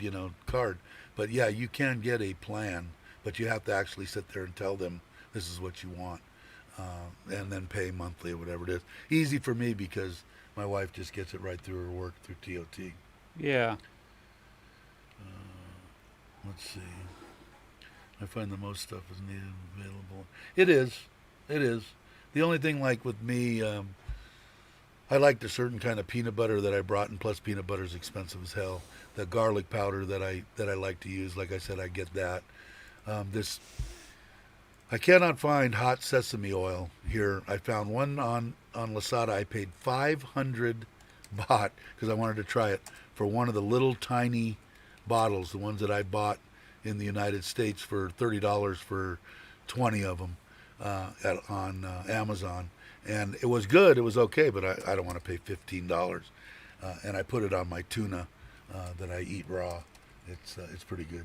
card. But yeah, you can get a plan, but you have to actually sit there and tell them this is what you want, and then pay monthly or whatever it is. Easy for me because my wife just gets it right through her work through TOT. yeah. Let's see. I find the most stuff is needed and available. It is. It is. The only thing, like with me, I liked a certain kind of peanut butter that I brought, and plus peanut butter is expensive as hell. The garlic powder that I like to use, like I said, I get that. I cannot find hot sesame oil here. I found one on Lasada. I paid 500 baht because I wanted to try it for one of the little tiny bottles, the ones that I bought in the United States for $30 for 20 of them on Amazon. And it was good. It was okay, but I don't want to pay $15. And I put it on my tuna that I eat raw. It's pretty good.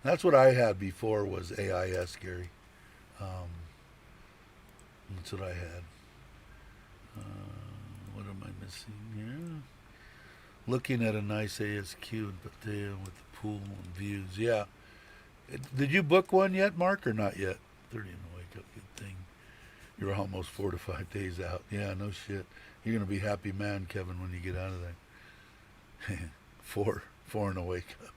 That's what I had before was AIS, Gary. That's what I had. What am I missing here? Looking at a nice ASQ in Pattaya with the pool and views. Yeah. Did you book one yet, Mark, or not yet? 30 and wake up, good thing. You're almost 4 to 5 days out. Yeah, no shit. You're gonna be happy man, Kevin, when you get out of there. four and a wake up.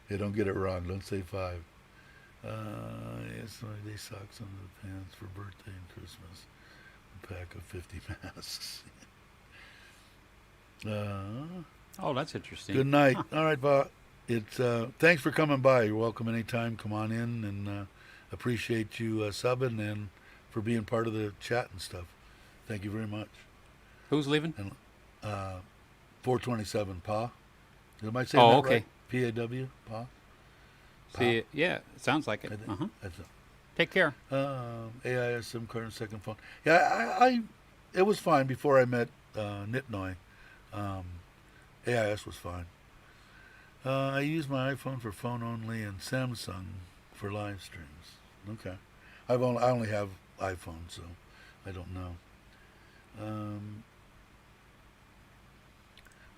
Hey, don't get it wrong. Don't say 5. Yes, they socks under the pants for birthday and Christmas. A pack of 50 masks. Oh, that's interesting. Good night. All right, Bob. It's thanks for coming by. You're welcome anytime. Come on in, and appreciate you subbing and for being part of the chat and stuff. Thank you very much. Who's leaving? And 427 Pa. Am I saying Oh, that okay. right? P-A-W, Pa. See, yeah, it sounds like it. That's it. Take care. AIS SIM card and second phone. Yeah, I it was fine before I met Nitnoy. AIS was fine. I use my iPhone for phone only and Samsung for live streams. Okay. I only have iPhone, so I don't know.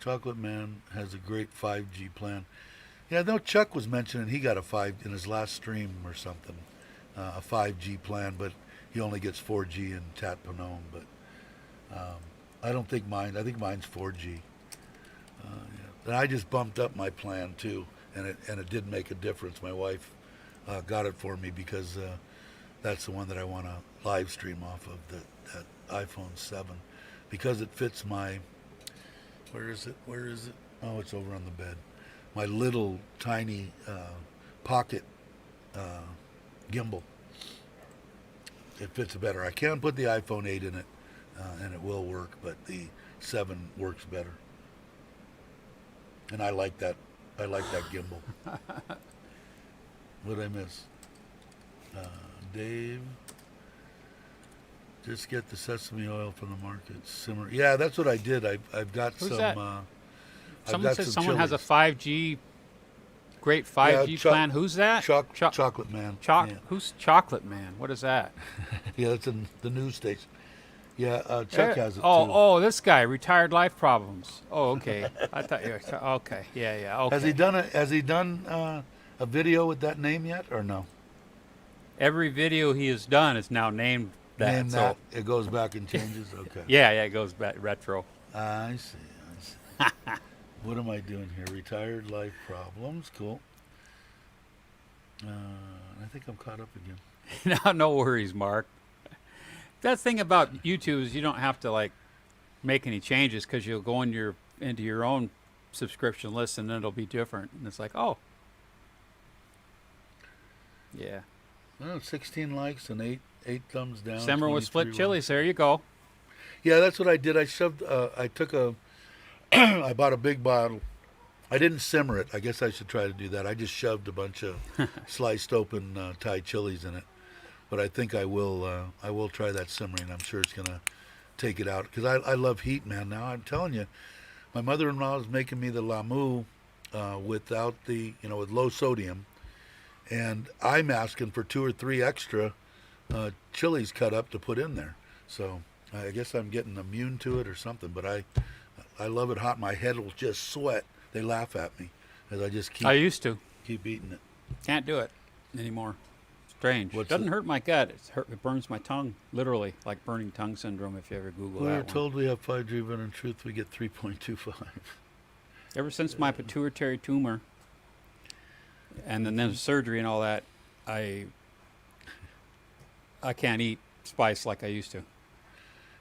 Chocolate Man has a great 5G plan. Yeah, I know Chuck was mentioning he got a 5 in his last stream or something, a 5G plan, but he only gets 4G in Tatpanome. But I don't think mine. I think mine's 4G. Yeah. And I just bumped up my plan too, and it did make a difference. My wife got it for me because that's the one that I want to live stream off of, that iPhone 7, because it fits my. Where is it? Oh, it's over on the bed. My little tiny pocket gimbal. It fits better. I can put the iPhone 8 in it, and it will work, but the 7 works better. And I like that. I like that gimbal. What'd I miss? Dave. Just get the sesame oil from the market. Simmer. Yeah, that's what I did. I've got Who's some. that? Someone says someone chilies. has a 5G, great 5G plan. Who's that? Chocolate Man. Yeah. Who's Chocolate Man? What is that? Yeah, that's in the news station. Yeah, Chuck has it too. Oh, this guy, retired life problems. Oh, okay. I thought you were okay. Yeah. Okay. Has he done a video with that name yet, or no? Every video he has done is now named that. Name that. It goes back and changes. Okay. Yeah, it goes back retro. I see. What am I doing here? Retired life problems. Cool. I think I'm caught up again. No worries, Mark. That thing about YouTube is you don't have to like make any changes, because you'll go into your own subscription list and then it'll be different. And it's like, oh, yeah. Well, 16 likes and 8 thumbs down. Simmer with split 23 chilies. There you go. Yeah, that's what I did. I shoved. I took I bought a big bottle. I didn't simmer it. I guess I should try to do that. I just shoved a bunch of sliced open Thai chilies in it. But I think I will. I will try that simmering. I'm sure it's gonna take it out, because I love heat, man. Now I'm telling you, my mother-in-law is making me the lamu without the, with low sodium, and I'm asking for 2 or 3 extra chilies cut up to put in there. So I guess I'm getting immune to it or something. But I love it hot. My head will just sweat. They laugh at me as I just I used to. keep eating it. Can't do it anymore. Strange. It doesn't hurt my gut. It burns my tongue, literally, like burning tongue syndrome, if you ever Google We that were one. told we have 5G, but in truth we get 3.25. Ever since my pituitary tumor and then the surgery and all that, I can't eat spice like I used to.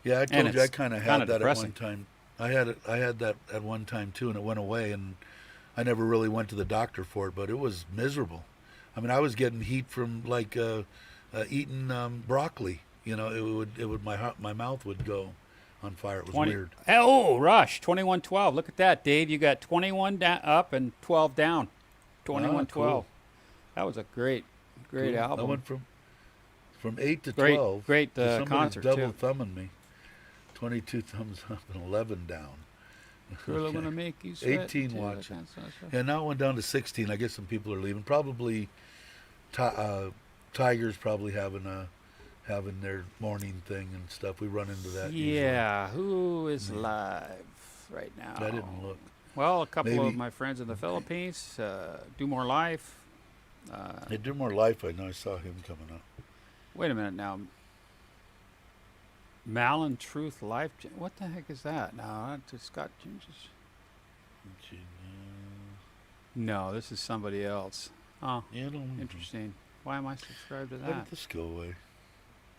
Yeah, I told you I it's kind of kinda had that depressing. at one time. I had that at one time too, and it went away, and I never really went to the doctor for it, but it was miserable. I mean, I was getting heat from like eating broccoli. It would my mouth would go on fire. It was weird. Oh, Rush, 21-12. Look at that, Dave. You got 21 up and 12 down. 21-12. Cool. That was a great Cool. album. I went from 8 to Great- 12. great, to somebody concert, double too. thumbing me. 22 thumbs up and 11 down. Really Okay. gonna make you sweat. 18 too, watching. that kind of stuff. Yeah, now it went down to 16. I guess some people are leaving. Probably Tigers probably having their morning thing and stuff. We run into that. Yeah, who is live right now? Usually. I didn't look. Well, a couple Maybe- of my friends in the Philippines, Do More Life, They do more life. I know. I saw him coming up. Wait a minute now. Malin Truth Life. What the heck is that? No, that just got changes. No, this is somebody else. Oh, Yeah, I don't interesting. Why am I subscribed to How that? did this go away?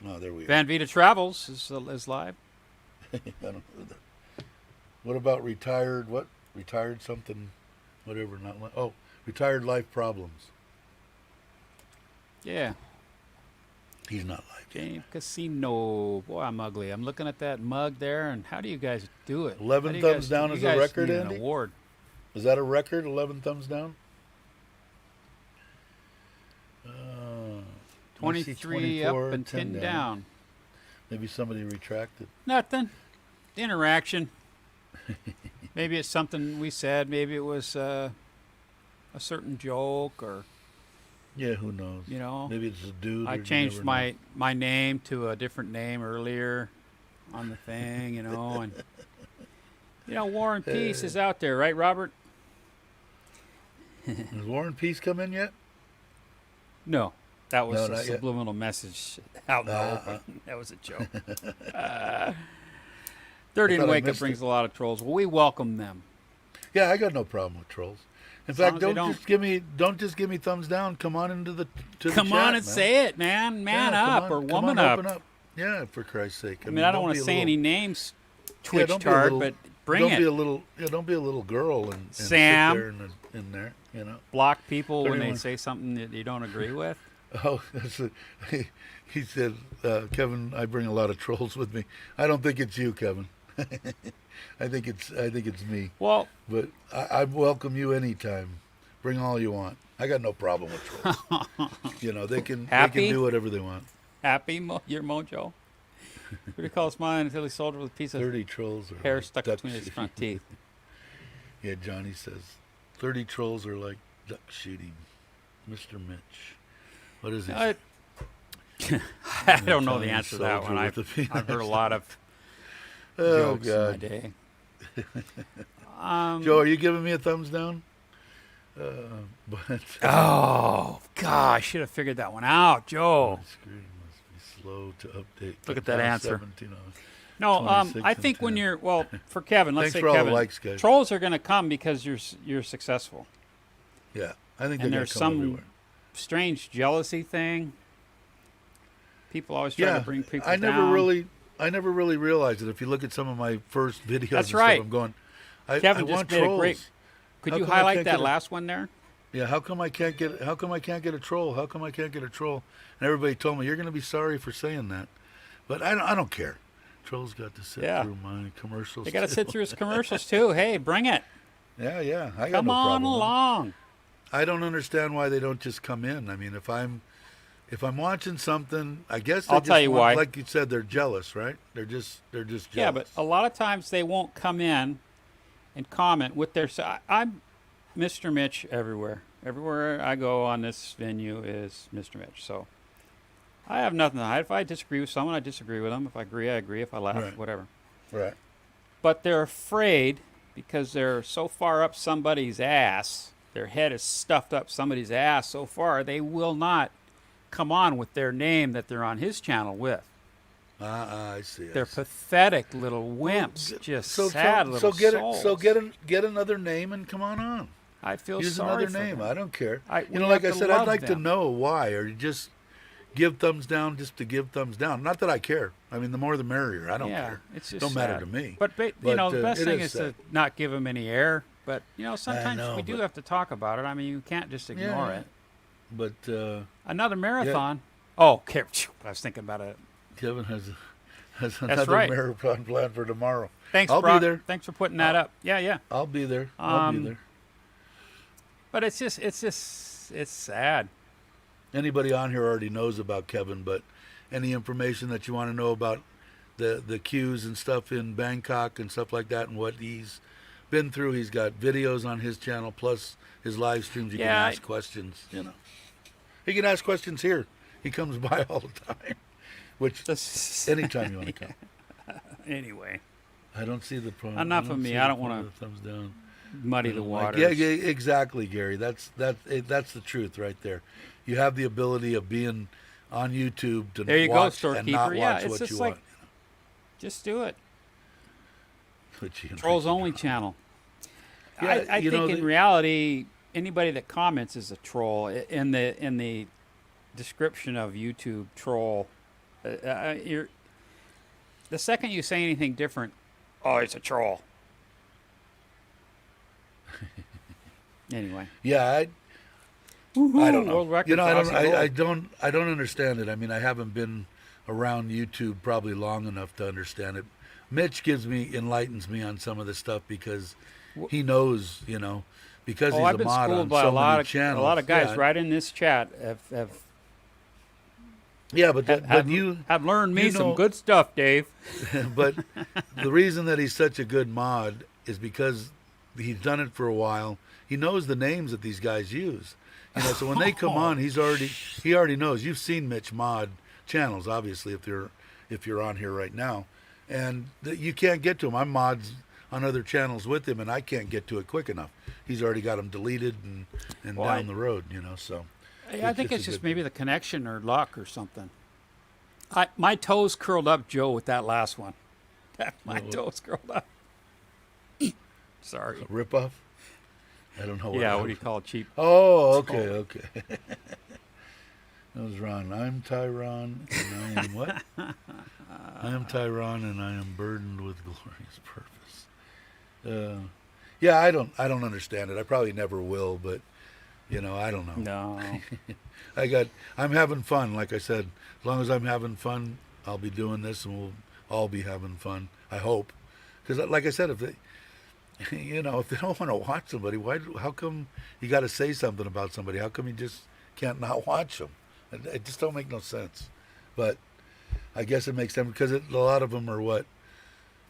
Oh, there we Van Vita Travels is live. I don't know that. What about retired? What retired something? Whatever. Not retired life problems. Yeah. He's not like Game Casino. Boy, I'm ugly. I'm looking at that mug there, and how do you guys do it? 11 How do you thumbs guys- down you is a guys record, need an Andy? award. Is that a record? 11 thumbs down. 23 up and 10 down. Maybe somebody retracted. Nothing. Interaction. Maybe it's something we said. Maybe it was a certain joke, or Yeah, who knows? you know. Maybe it's a dude. I or you changed never my name to a different name earlier on the thing, you know, and War and Peace is out there, right, Robert? know. Has War and Peace come in yet? No, that was No, a not yet. subliminal message out in the open. That was a joke. 30 I and thought I Wake Up missed brings it. a lot of trolls. Well, we welcome them. Yeah, I got no problem with trolls. In As long fact, as they don't just give me thumbs down. Come on into the Come the chat, on and man. say it, man. Man Yeah, up come or on, woman come on, up. open up. Yeah, for Christ's sake. I mean, I don't want be to a say little- any names, Twitch don't be a tard, little- but bring don't it. Be a little, don't be a little girl and Sam. sit there in there, you know. Block people when they 31. say something that you don't agree with. Oh, he said, Kevin, I bring a lot of trolls with me. I don't think it's you, Kevin. I think it's me. Well, But I welcome you anytime. Bring all you want. I got no problem with trolls. They can Happy? do whatever they want. happy your mojo. What do you call mine until he sold it with a piece of 30 trolls are hair like stuck duck between his shooting. front teeth? Yeah, Johnny says 30 trolls are like duck shooting. Mr. Mitch. What is he? I don't know the Italian answer to that soldier one. with the I've heard a lot of Oh, jokes in my God. day. Joe, are you giving me a thumbs down? But Oh, God, I should have figured that one out, Joe. my screen must be slow to update. Look at that Past answer. 17 hours. No, 26 I and think when 10. you're, well, for Kevin, let's Thanks say for all the Kevin, likes, guys. trolls are going to come because you're successful. Yeah, I think And they're there's come some everywhere. strange jealousy thing. People always try Yeah, to bring people I never down. really realized it. If you look at some of my first videos, That's and stuff, right. I'm going, I Kevin just want made a trolls. great. Could How you come I highlight can't that get a- last one there? Yeah, how come I can't get a troll? How come I can't get a troll? And everybody told me you're going to be sorry for saying that, but I don't care. Trolls got to sit Yeah. through my commercials. They got to too. sit through his commercials too. Hey, bring it. Yeah, I got Come no on problem. along. I don't understand why they don't just come in. I mean, if I'm watching something, I guess they I'll just tell you want, why. like you said, they're jealous, right? They're just jealous. Yeah, but a lot of times they won't come in and comment with their. I'm Mr. Mitch everywhere. Everywhere I go on this venue is Mr. Mitch. So I have nothing to hide. If I disagree with someone, I disagree with them. If I agree, I agree. If I laugh, Right. whatever. right. But they're afraid because they're so far up somebody's ass. Their head is stuffed up somebody's ass so far, they will not come on with their name that they're on his channel with. I see. They're pathetic little wimps, just sad little souls. Get another name and come on. I feel Use sorry another for name. them. I don't care. We like have I to said, I'd love like to them. know why, or you just give thumbs down just to give thumbs down. Not that I care. I mean, the more the merrier. I don't Yeah, care. it's just don't matter sad. to me. But the But, best it thing is is to sad. not give them any air. But sometimes know, we do but- have to talk about it. I mean, you can't just ignore Yeah. it. But Another marathon. Oh, I was thinking about it. Kevin has another right. marathon planned for tomorrow. Thanks, I'll Brock. be there. Thanks for putting that up. Yeah. I'll be there. I'll be Um, there. But it's sad. Anybody on here already knows about Kevin, but any information that you want to know about the queues and stuff in Bangkok and stuff like that and what he's been through, he's got videos on his channel plus his live streams. You can Yeah, ask questions. He can ask questions here. He comes by all the time, which anytime you want to come. Anyway, I don't see the problem. Enough of me. I don't wanna- Thumbs down. muddy the waters. Yeah, exactly, Gary. That's the truth right there. You have the ability of being on YouTube to There you go, watch and not storekeeper. Yeah, watch it's what just you like, want. just do it. But you Trolls know, only channel. Yeah, I think in reality, anybody that comments is a troll. In the description of YouTube, troll. You're the second you say anything different, oh, it's a troll. Anyway. Yeah, I don't know. World record You know, for Aussie gold. I don't understand it. I mean, I haven't been around YouTube probably long enough to understand it. Mitch enlightens me on some of the stuff because he knows, you know, because he's I've a been mod schooled on by so a lot many of channels. a lot of guys Yeah. right in this chat have Yeah, but you have learned me you some know- good stuff, Dave. but the reason that he's such a good mod is because he's done it for a while. He knows the names that these guys use. You know, so when they come on, he already knows. You've seen Mitch mod channels, obviously, if you're on here right now, and you can't get to him. I'm mods on other channels with him, and I can't get to it quick enough. He's already got them deleted and Well, down the road. You know, so I think it's a just good- maybe the connection or luck or something. My toes curled up, Joe, with that last one. My toes curled up. Sorry. rip off. I don't know. Yeah, what do you call it? Cheap. Oh, okay, okay. That was wrong. I'm Tyron, and I am what? I am Tyron, and I am burdened with glorious purpose. Yeah, I don't understand it. I probably never will, but you know, I don't know. No. I'm having fun. Like I said, as long as I'm having fun, I'll be doing this, and we'll all be having fun. I hope, because like I said, if they don't want to watch somebody, how come you got to say something about somebody? How come you just can't not watch them? It just don't make no sense. But I guess it makes them, because a lot of them are what,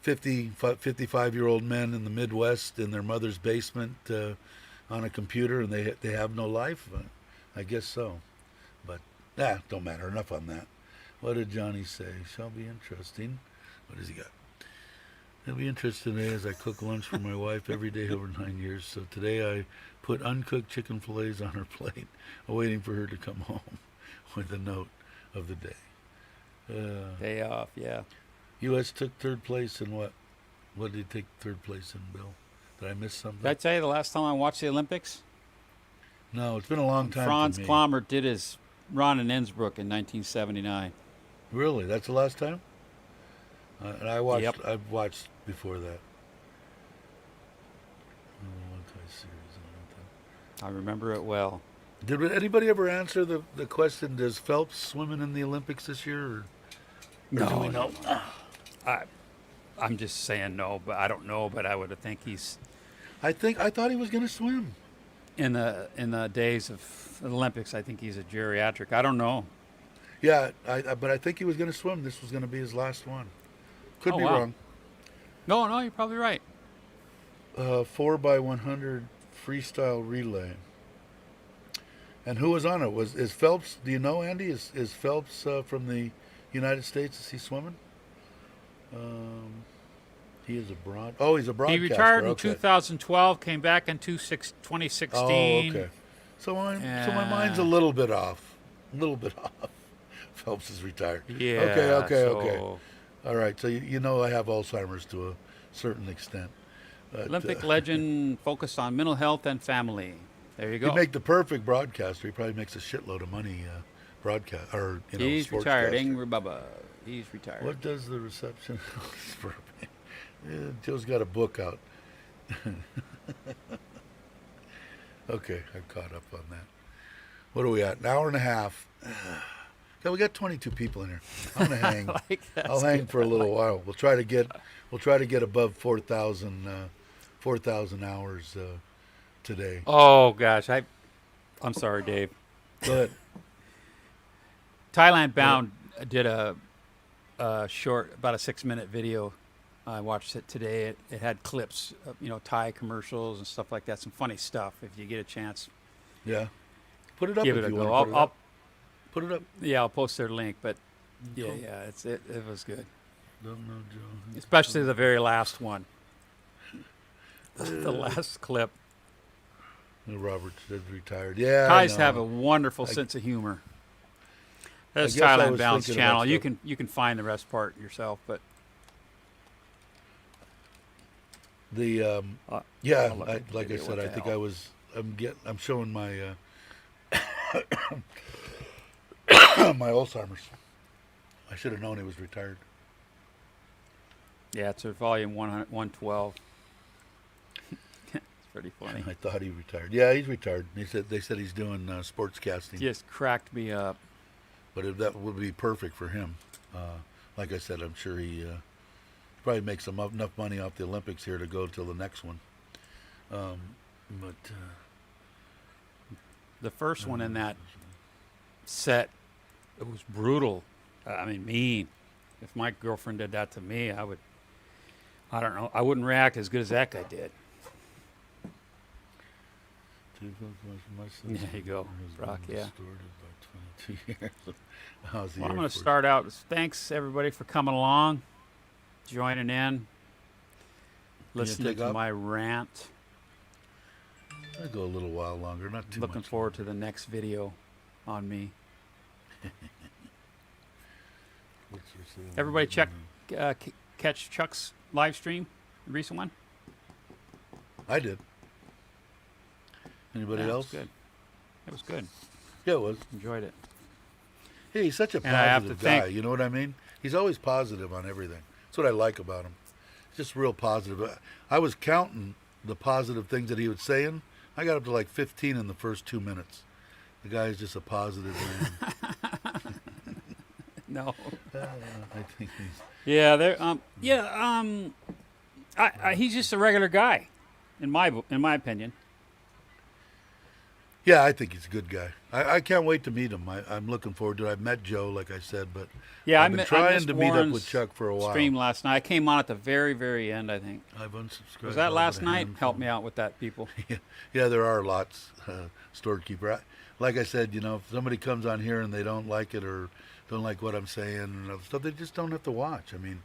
55-year-old men in the Midwest in their mother's basement on a computer, and they have no life. I guess so. But don't matter. Enough on that. What did Johnny say? Shall be interesting. What does he got? It'll be interesting today as I cook lunch for my wife every day over 9 years. So today I put uncooked chicken fillets on her plate, waiting for her to come home with a note of the day. Day off, yeah. U.S. took third place in what? What did he take third place in, Bill? Did I miss something? Did I tell you the last time I watched the Olympics? No, it's been a long time Franz for me. Klammer did his run in Innsbruck in 1979. Really? That's the last time? And I watched. Yep. I've watched before that. I remember it well. Did anybody ever answer the question? Does Phelps swimming in the Olympics this year? Or do we know? I'm just saying no, but I don't know. But I would think he's I thought he was going to swim. in the days of the Olympics. I think he's a geriatric. I don't know. Yeah, but I think he was going to swim. This was going to be his last one. Could be wow. wrong. No, you're probably right. 4x100 freestyle relay. And who was on it? Is Phelps? Do you know, Andy? Is Phelps from the United States? Is he swimming? He is abroad. Oh, he's a broadcaster. He retired in okay. 2012. Came back in 2016. Oh, okay. So my mind's a little bit off. A little bit off. Phelps is retired. Yeah. Okay. All right. So you know I have Alzheimer's to a certain extent. But, Olympic legend focused on mental health and family. There you go. He'd make the perfect broadcaster. He probably makes a shitload of money broadcast or He's retired. sportscaster. Angry Bubba. He's retired. What does the reception? Joe's got a book out. Okay, I caught up on that. What are we at? An hour and a half. Yeah, we got 22 people in here. I'm gonna hang. I'll hang for a little while. We'll try to get above 4,000 hours today. Oh gosh, I'm sorry, Dave. Go ahead. Thailand Bound did a short, about a 6-minute video. I watched it today. It had clips of, Thai commercials and stuff like that. Some funny stuff. If you get a chance, Yeah. Put it up give if it a you go. want. I'll Put it up. yeah, I'll post their link. But Cool. it was good, Don't know, Joe. especially the very last one. the last clip. Roberts is retired. Yeah, Guys I know. have a wonderful sense of humor. That's guess I Thailand was Bounce thinking channel. about You stuff. can find the rest part yourself, but The I'll look at the like I video, said, what I the think hell. I'm showing my my Alzheimer's. I should have known he was retired. yeah, it's a volume 112. It's pretty funny. I thought he retired. Yeah, he's retired. They said he's doing sports casting, Just cracked me up. but that would be perfect for him. Like I said, I'm sure he probably makes enough money off the Olympics here to go till the next one. But The first one in that set, it was brutal. I mean, mean. If my girlfriend did that to me, I don't know, I wouldn't react as good as that guy did. There you go, Brock, yeah. Well, I'm going to start out. Thanks, everybody, for coming along, joining in, listening to my rant. I'll go a little while longer, not too much. Looking forward to the next video on me. Everybody catch Chuck's live stream, the recent one. I did. Anybody Yeah, else? It was good. It was good. Yeah, it was. Enjoyed it. Hey, he's such a And I have to positive guy. thank- You know what I mean? He's always positive on everything. That's what I like about him. He's just real positive. I was counting the positive things that he was saying. I got up to like 15 in the first 2 minutes. The guy is just a positive man. No. I think he's. Yeah, he's just a regular guy, in my opinion. Yeah, I think he's a good guy. I can't wait to meet him. I'm looking forward to it. I've met Joe, like I said, but Yeah, I've been I trying missed to meet up Warren's with Chuck for a while. stream last night. I came on at the very, very end, I think. I've unsubscribed. Was that all last but a night? handful. Help me out with that, people. Yeah, there are lots. Storekeeper. Like I said, if somebody comes on here and they don't like it or don't like what I'm saying and other stuff, they just don't have to watch. I mean,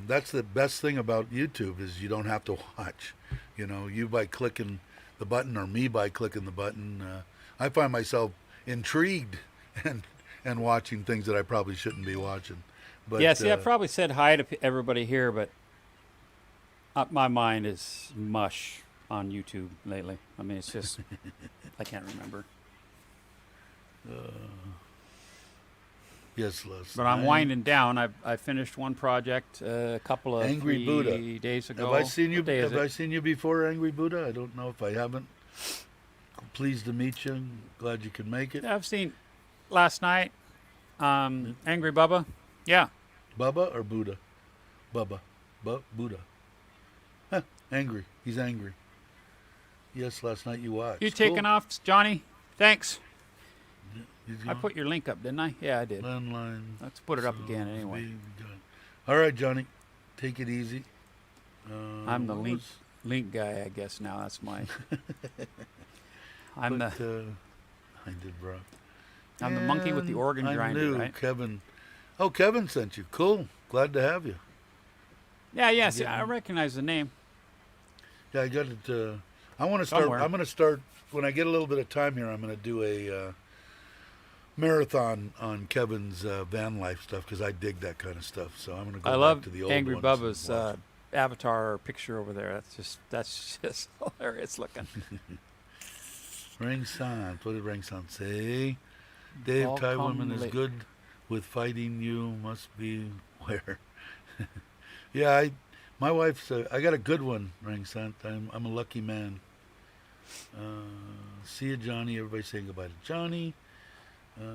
that's the best thing about YouTube is you don't have to watch. You by clicking the button or me by clicking the button, I find myself intrigued and watching things that I probably shouldn't be watching. But yeah, see, I probably said hi to everybody here, but my mind is mush on YouTube lately. I mean, it's just, I can't remember. Yes, Les. But I'm winding down. I finished one project a couple of Angry Buddha. days ago. Have I seen you? What day is Have it? I seen you before, Angry Buddha? I don't know if I haven't. Pleased to meet you. Glad you could make it. Yeah, I've seen last night. Angry Bubba. Yeah. Bubba or Buddha? Bubba. Buddha. Huh, angry. He's angry. Yes, last night you watched. You taking off, Johnny? Thanks. He's I gone. put your link up, didn't I? Yeah, I did. Landline. Let's put it up again anyway. All right, Johnny. Take it easy. I'm the what link guy, I guess now. That's my. I'm was- the I did, bro. monkey with the organ I grinder, knew right? Kevin. Oh, Kevin sent you. Cool. Glad to have you. Yeah, yeah. See, Yeah. I recognize the name. Yeah, I got it. I want to start. Somewhere. I'm going to start when I get a little bit of time here. I'm going to do a marathon on Kevin's van life stuff because I dig that kind of stuff. So I'm going to go I back love to the old Angry ones Bubba's and watch avatar or picture over there. That's just hilarious looking. Ring Sans. What did Ring Sans say? Dave, All Thai come woman is late. good with fighting you. Must be where. Yeah, my wife's. I got a good one, Ring Sans. I'm a lucky man. See you, Johnny. Everybody saying goodbye to Johnny. I live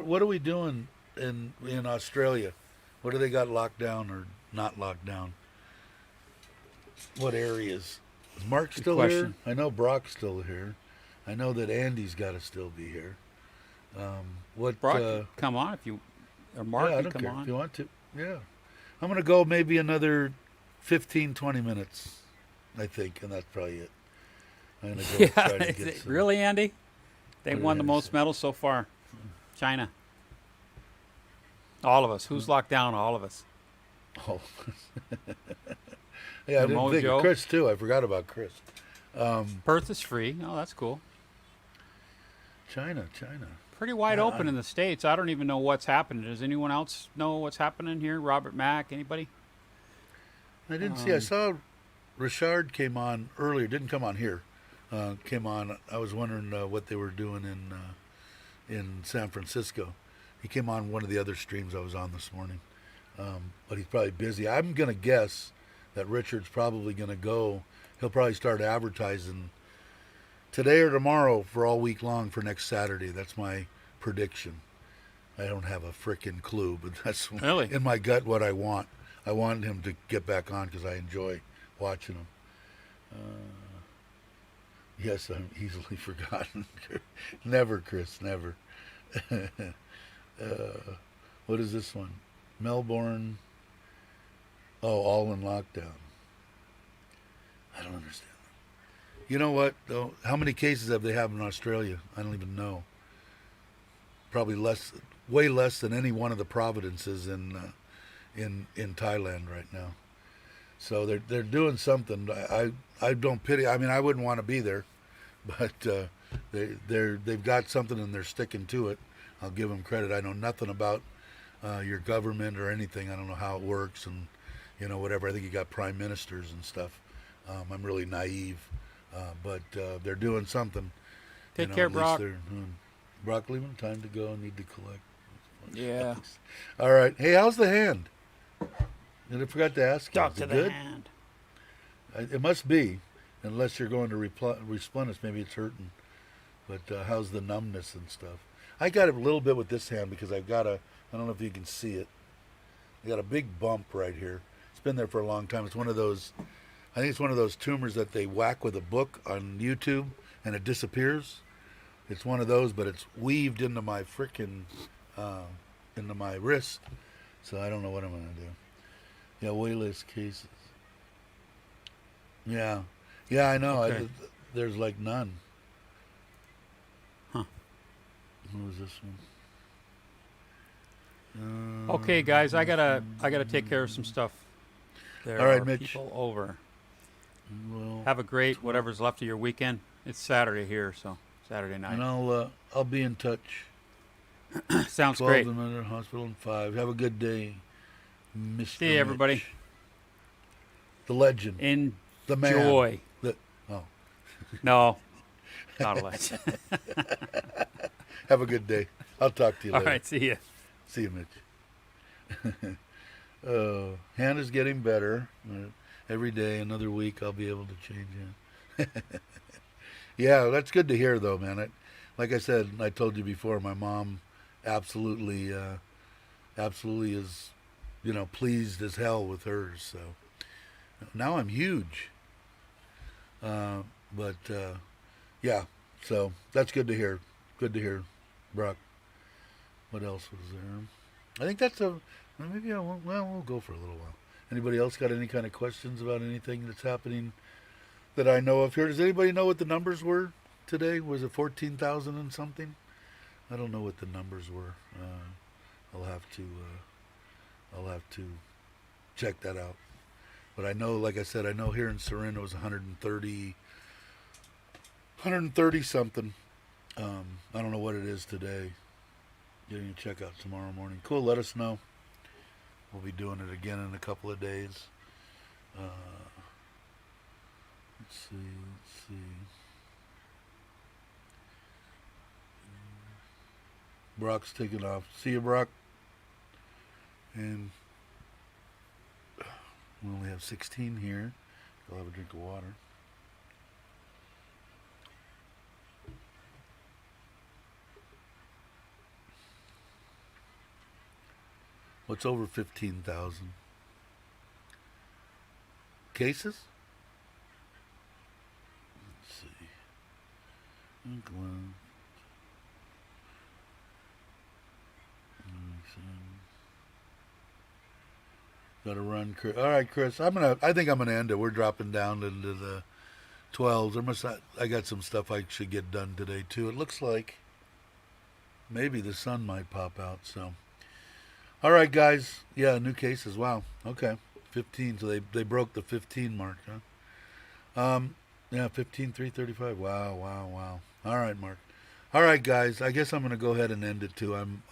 in. What are we doing in Australia? What do they got locked down or not locked down? What areas? Is Mark Good still question. here? I know Brock's still here. I know that Andy's got to still be here. What? Brock, come on if you, or Mark, yeah, I you don't come care on. if you want to. Yeah, I'm gonna go maybe another 15, 20 minutes. I think, and that's probably it. I'm gonna go try to Yeah, get some. really, Andy? They What won did the Andy most say? medals so far. China. All of us. Who's locked down? All of us. Oh. Yeah, I Your didn't think of mojo. Chris too. I forgot about Chris. Perth is free. Oh, that's cool. China. Pretty wide open in the States. I don't even know what's happening. Does anyone else know what's happening here? Robert Mack, anybody? I didn't see. I saw Richard came on earlier. Didn't come on here. Came on. I was wondering what they were doing in San Francisco. He came on one of the other streams I was on this morning. But he's probably busy. I'm gonna guess that Richard's probably gonna go. He'll probably start advertising today or tomorrow for all week long for next Saturday. That's my prediction. I don't have a frickin' clue, but that's Really? in my gut what I want. I want him to get back on because I enjoy watching him. Yes, I'm easily forgotten. Never, Chris, never. What is this one? Melbourne. Oh, all in lockdown. I don't understand. You know what, though? How many cases have they had in Australia? I don't even know. Probably less, way less than any one of the provinces in Thailand right now. So they're doing something. I don't pity. I mean, I wouldn't want to be there, but they've got something and they're sticking to it. I'll give them credit. I know nothing about your government or anything. I don't know how it works and whatever. I think you got prime ministers and stuff. I'm really naive. But they're doing something. Take care, Brock. Brock, leaving. Time to go. I need to collect. Yeah. All right. Hey, how's the hand? I forgot to ask you. Talk Is to it the good? hand. It must be, unless you're going to replenish. Maybe it's hurting. But how's the numbness and stuff? I got a little bit with this hand because I don't know if you can see it. I got a big bump right here. It's been there for a long time. It's one of those. I think it's one of those tumors that they whack with a book on YouTube and it disappears. It's one of those, but it's weaved into my into my wrist. So I don't know what I'm going to do. Yeah, waitlist cases. Yeah. Yeah, I know. Okay. There's like none. Huh. Who was this one? Okay, guys, I gotta take care of some stuff. There All right, are Mitch. people over. Well, Have a great whatever's left of your weekend. It's Saturday here, so Saturday and night. I'll be in touch. Sounds 12 great. in another hospital and 5. Have a good day, Mr. See you, everybody. Mitch. The legend. The man. Enjoy. Oh. No, not a legend. Have a good day. I'll talk to you All later. right, see you. See you, Mitch. Hannah's getting better. Every day, another week, I'll be able to change it. Yeah, that's good to hear, though, man. Like I said, I told you before, my mom absolutely is, pleased as hell with hers. So now I'm huge. But yeah, so that's good to hear. Good to hear, Brock. What else was there? I think that's maybe we'll go for a little while. Anybody else got any kind of questions about anything that's happening that I know of here? Does anybody know what the numbers were today? Was it 14,000 and something? I don't know what the numbers were. I'll have to check that out. But I know, like I said, I know here in Surin it was 130 something. I don't know what it is today. Getting a checkout tomorrow morning. Cool, let us know. We'll be doing it again in a couple of days. Let's see. Brock's taking off. See you, Brock. And we only have 16 here. I'll have a drink of water. What's over 15,000? Cases? Let's see. England. Gotta run, Chris. All right, Chris. I think I'm gonna end it. We're dropping down into the 12s. I got some stuff I should get done today too. It looks like maybe the sun might pop out. So, all right, guys. Yeah, new cases. Wow. Okay. 15. So they broke the 15 mark, huh? Yeah, 15,335. Wow. All right, Mark. All right, guys. I guess I'm gonna go ahead and end it too. I'm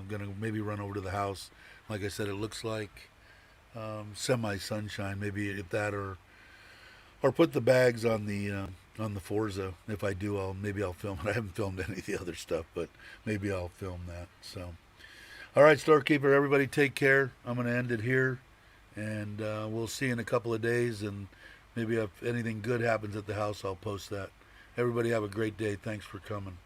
gonna maybe run over to the house. Like I said, it looks like semi sunshine. Maybe if that or put the bags on the Forza. If I do, I'll film it. I haven't filmed any of the other stuff, but maybe I'll film that. So, all right, storekeeper. Everybody, take care. I'm gonna end it here, and we'll see you in a couple of days. And maybe if anything good happens at the house, I'll post that. Everybody have a great day. Thanks for coming.